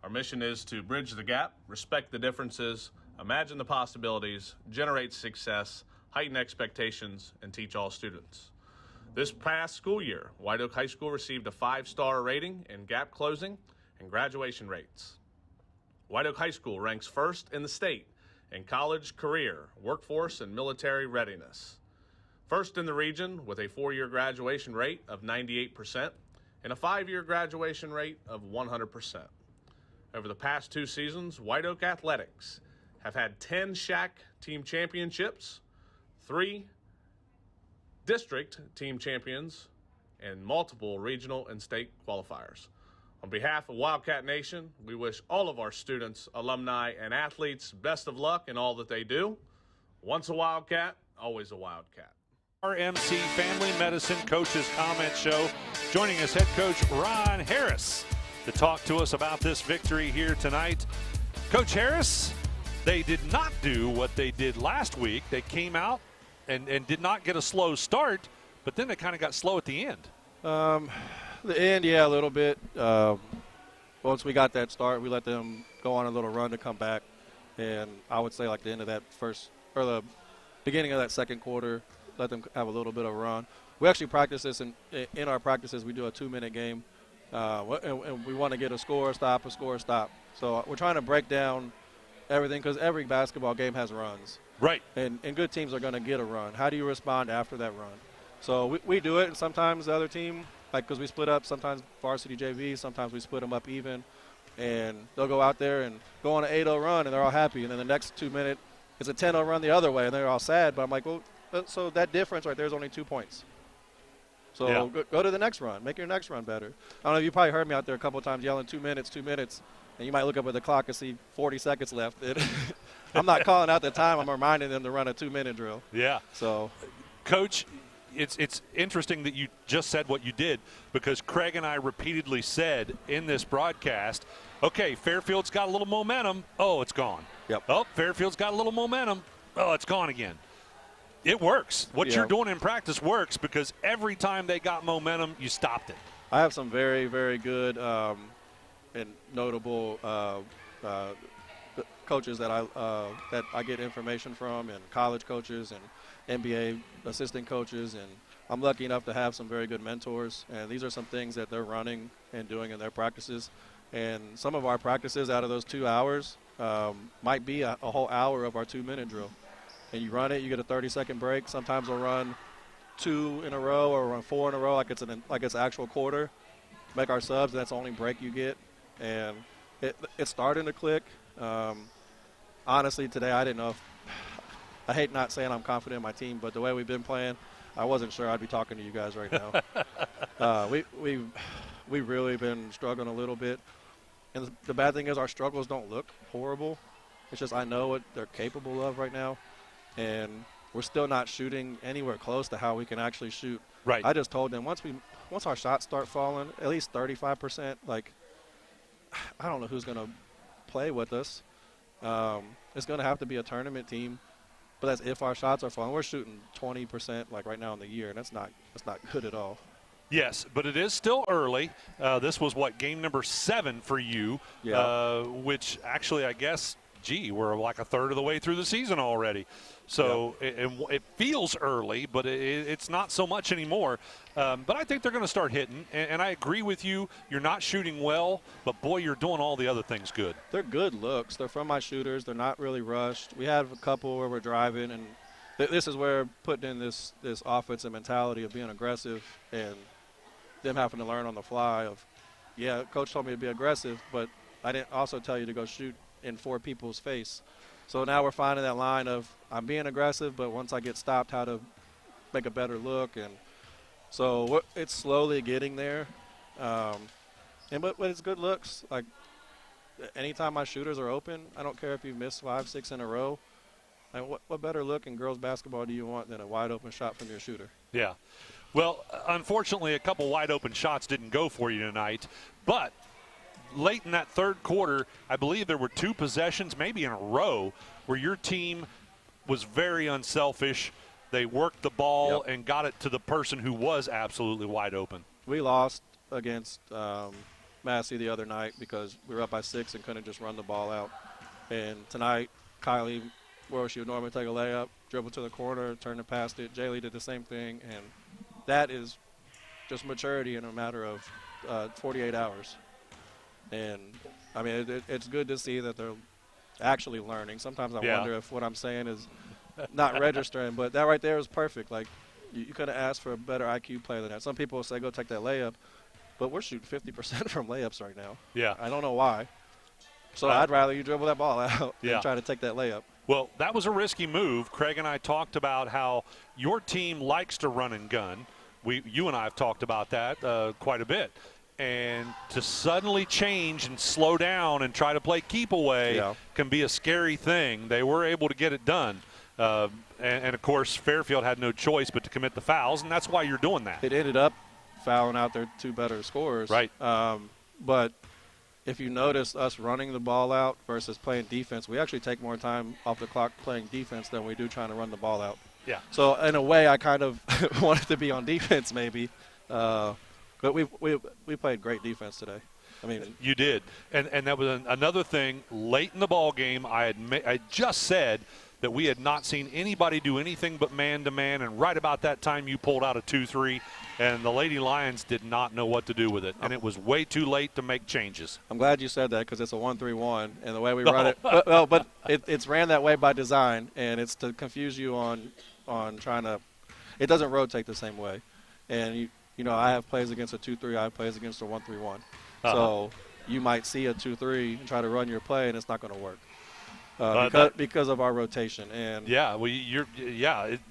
Our mission is to bridge the gap, respect the differences, imagine the possibilities, generate success, heighten expectations, and teach all students. This past school year, Whiteoak High School received a 5-star rating in gap closing and graduation rates. Whiteoak High School ranks first in the state in college, career, workforce, and military readiness. First in the region with a 4-year graduation rate of 98% and a 5-year graduation rate of 100%. Over the past 2 seasons, Whiteoak Athletics have had 10 Shack team championships, 3 district team champions, and multiple regional and state qualifiers. On behalf of Wildcat Nation, we wish all of our students, alumni, and athletes best of luck in all that they do. Once a Wildcat, always a Wildcat. RMC Family Medicine Coach's Comment Show. Joining us, head coach Ron Harris to talk to us about this victory here tonight. Coach Harris, they did not do what they did last week. They came out and did not get a slow start, but then they kind of got slow at the end. The end, yeah, a little bit. Once we got that start, we let them go on a little run to come back. And I would say like the end of that first, or the beginning of that second quarter, let them have a little bit of a run. we actually practice this in our practices. We do a 2-minute game, and we want to get a score, stop, a score, stop. So we're trying to break down everything because every basketball game has runs. Right. And good teams are going to get a run. How do you respond after that run? So we do it, and sometimes the other team, like because we split up, sometimes varsity JV, sometimes we split them up even, and they'll go out there and go on an 8-0 run, and they're all happy. And then the next 2 minute, it's a 10-0 run the other way, and they're all sad. But I'm like, well, so that difference right there is only 2 points. So go to the next run. Make your next run better. I don't know, you probably heard me out there a couple of times yelling 2 minutes, 2 minutes, and you might look up at the clock and see 40 seconds left. I'm not calling out the time. I'm reminding them to run a 2-minute drill. Yeah. So, Coach, it's interesting that you just said what you did because Craig and I repeatedly said in this broadcast, okay, Fairfield's got a little momentum. Oh, it's gone. Yep. Oh, Fairfield's got a little momentum. Oh, it's gone again. It works. What you're doing in practice works because every time they got momentum, you stopped it. I have some very, very good and notable coaches that I get information from, and college coaches and NBA assistant coaches, and I'm lucky enough to have some very good mentors. And these are some things that they're running and doing in their practices. And some of our practices out of those 2 hours might be a whole hour of our 2-minute drill. And you run it, you get a 30-second break. Sometimes we'll run 2 in a row or run 4 in a row like it's an actual quarter. Make our subs, and that's the only break you get. And it's starting to click. Honestly, today I didn't know I hate not saying I'm confident in my team, but the way we've been playing, I wasn't sure I'd be talking to you guys right now. We've really been struggling a little bit. And the bad thing is our struggles don't look horrible. It's just I know what they're capable of right now. And we're still not shooting anywhere close to how we can actually shoot. Right. I just told them once our shots start falling, at least 35%, like I don't know who's going to play with us. It's going to have to be a tournament team, but that's if our shots are falling. We're shooting 20% like right now in the year, and that's not good at all. Yes, but it is still early. This was game number 7 for you, which actually I guess, we're like a third of the way through the season already. So it feels early, but it's not so much anymore. But I think they're going to start hitting. And I agree with you. You're not shooting well, but, boy, you're doing all the other things good. They're good looks. They're from my shooters. They're not really rushed. We have a couple where we're driving, and this is where putting in this offensive mentality of being aggressive and them having to learn on the fly of, coach told me to be aggressive, but I didn't also tell you to go shoot in 4 people's face. So now we're finding that line of I'm being aggressive, but once I get stopped, how to make a better look. And so it's slowly getting there. But it's good looks. Like anytime my shooters are open, I don't care if you miss 5, 6 in a row. And what better look in girls basketball do you want than a wide open shot from your shooter? Yeah. Well, unfortunately, a couple wide open shots didn't go for you tonight, but late in that third quarter, I believe there were 2 possessions, maybe in a row, where your team was very unselfish. They worked the ball and got it to the person who was absolutely wide open. We lost against Massey the other night because we were up by 6 and couldn't just run the ball out. And tonight, Kylie, where she would normally take a layup, dribble to the corner, turn it past it. Jaylee did the same thing, and that is just maturity in a matter of 48 hours. And, I mean, it's good to see that they're actually learning. Sometimes I wonder if what I'm saying is not registering, but that right there is perfect. Like, you could have asked for a better IQ player than that. Some people will say, go take that layup, but we're shooting 50% from layups right now. Yeah. I don't know why. So I'd rather you dribble that ball out than try to take that layup. Well, that was a risky move. Craig and I talked about how your team likes to run and gun. You and I have talked about that quite a bit. And to suddenly change and slow down and try to play keep away can be a scary thing. They were able to get it done. And, of course, Fairfield had no choice but to commit the fouls, and that's why you're doing that. It ended up fouling out their 2 better scorers. Right. But if you notice us running the ball out versus playing defense, we actually take more time off the clock playing defense than we do trying to run the ball out. Yeah. So, in a way, I kind of wanted to be on defense maybe. But we played great defense today. I mean, you did, and that was another thing. Late in the ball game, I just said that we had not seen anybody do anything but man-to-man, and right about that time you pulled out a 2-3, and the Lady Lions did not know what to do with it, and it was way too late to make changes. I'm glad you said that because it's a 1-3-1, and the way we run it, but it's ran that way by design, and it's to confuse you on trying to – it doesn't rotate the same way. And, you know, I have plays against a 2-3, I have plays against a 1-3-1. So you might see a 2-3 and try to run your play, and it's not going to work. Because of our rotation. And yeah, well,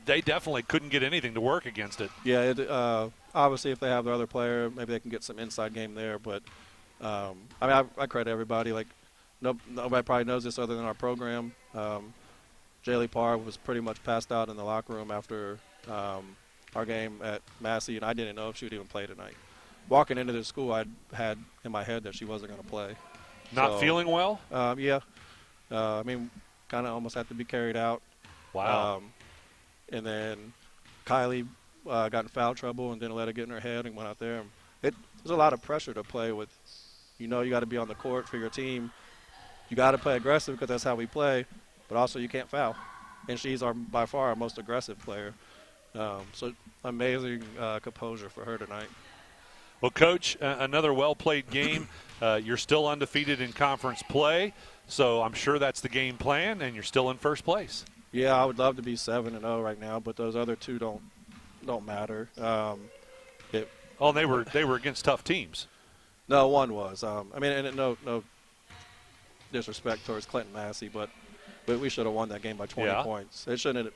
they definitely couldn't get anything to work against it. Yeah, obviously if they have their other player, maybe they can get some inside game there. But, I mean, I credit everybody. Like, nobody probably knows this other than our program. Jaylee Parr was pretty much passed out in the locker room after our game at Massey, and I didn't know if she would even play tonight. Walking into the school, I had in my head that she wasn't going to play. Not feeling well? Yeah. I mean, kind of almost had to be carried out. Wow. And then Kylie got in foul trouble and didn't let it get in her head and went out there. There's a lot of pressure to play with. You know you got to be on the court for your team. You got to play aggressive because that's how we play, but also you can't foul. And she's by far our most aggressive player. So amazing composure for her tonight. Well, Coach, another well-played game. You're still undefeated in conference play, so I'm sure that's the game plan, and you're still in first place. Yeah, I would love to be 7-0 right now, but those other two don't matter. They were against tough teams. No, one was. I mean, and no disrespect towards Clinton Massey, but we should have won that game by 20 points. It shouldn't.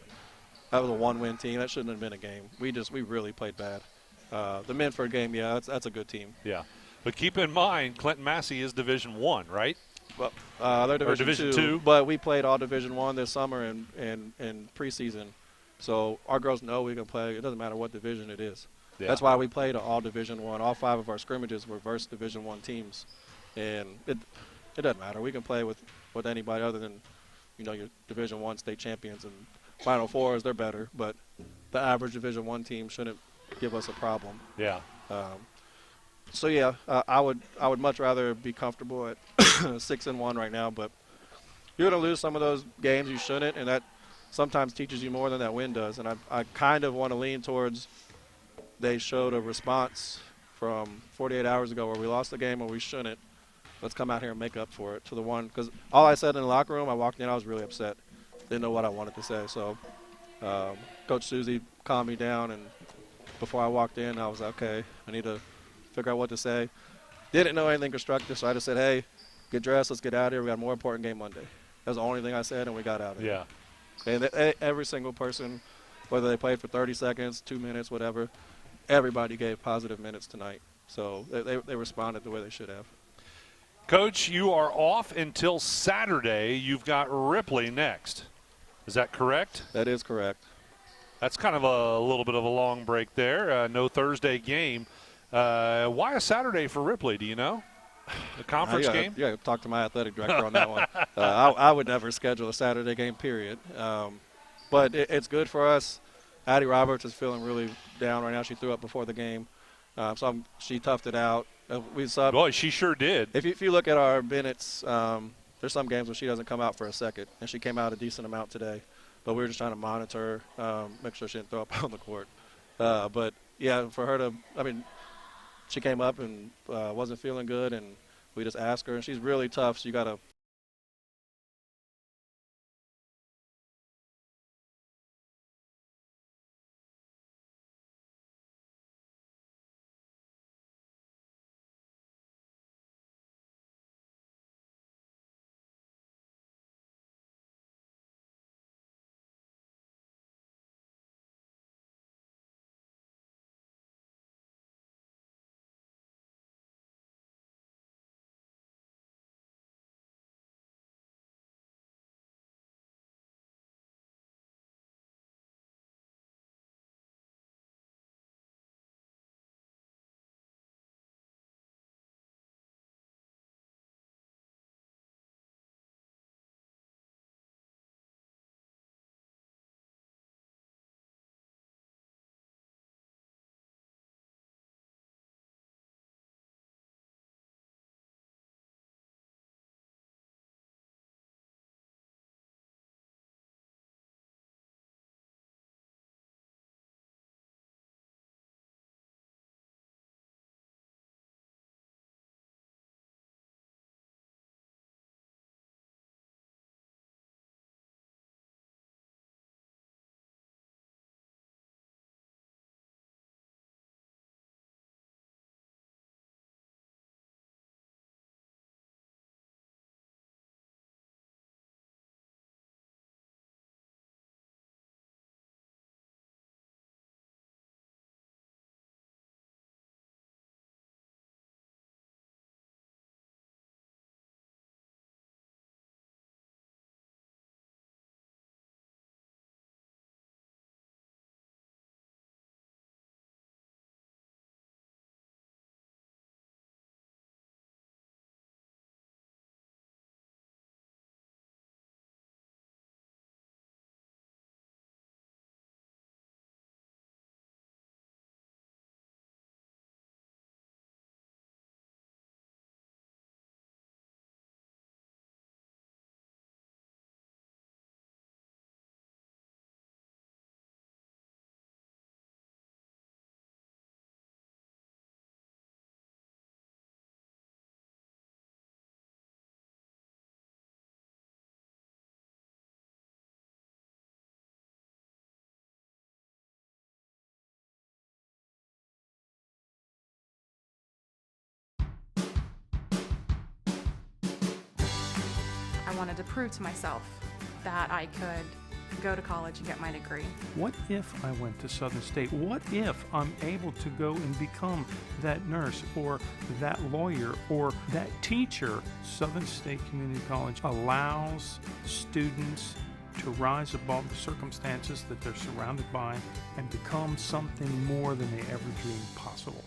That was a one-win team. That shouldn't have been a game. We really played bad. The Minford game, yeah, that's a good team. Yeah, but keep in mind, Clinton Massey is Division I, right? Well, they're Division II. But we played all Division I this summer and preseason, so our girls know we can play. It doesn't matter what division it is. Yeah. That's why we played all Division I. All 5 of our scrimmages were versus Division I teams, and it doesn't matter. We can play with anybody other than, you know, your Division I state champions and Final Fours. They're better, but the average Division I team shouldn't give us a problem. Yeah. So yeah, I would much rather be comfortable at 6-1 right now, but you're going to lose some of those games you shouldn't, and that sometimes teaches you more than that win does. And I kind of want to lean towards they showed a response from 48 hours ago where we lost the game and we shouldn't. Let's come out here and make up for it to the one. Because all I said in the locker room, I walked in, I was really upset. Didn't know what I wanted to say. So Coach Susie calmed me down, and before I walked in, I was like, okay, I need to figure out what to say. Didn't know anything constructive, so I just said, hey, get dressed, let's get out of here. We got a more important game Monday. That's the only thing I said, and we got out of here. Yeah. And every single person, whether they played for 30 seconds, 2 minutes, whatever, everybody gave positive minutes tonight. So they responded the way they should have. Coach, you are off until Saturday. You've got Ripley next. Is that correct? That is correct. That's kind of a little bit of a long break there. No Thursday game. Why a Saturday for Ripley? Do you know? The conference game? Yeah, talk to my athletic director on that one. I would never schedule a Saturday game, period. But it's good for us. Addie Roberts is feeling really down right now. She threw up before the game. She toughed it out. We subbed. Boy, she sure did. If you look at our Bennett's, there's some games where she doesn't come out for a second, and she came out a decent amount today. But we were just trying to monitor, make sure she didn't throw up on the court. But, yeah, for her to – I mean, she came up and wasn't feeling good, and we just asked her. And she's really tough, so you got to – wanted to prove to myself that I could go to college and get my degree. What if I went to Southern State? What if I'm able to go and become that nurse or that lawyer or that teacher? Southern State Community College allows students to rise above the circumstances that they're surrounded by and become something more than they ever dreamed possible.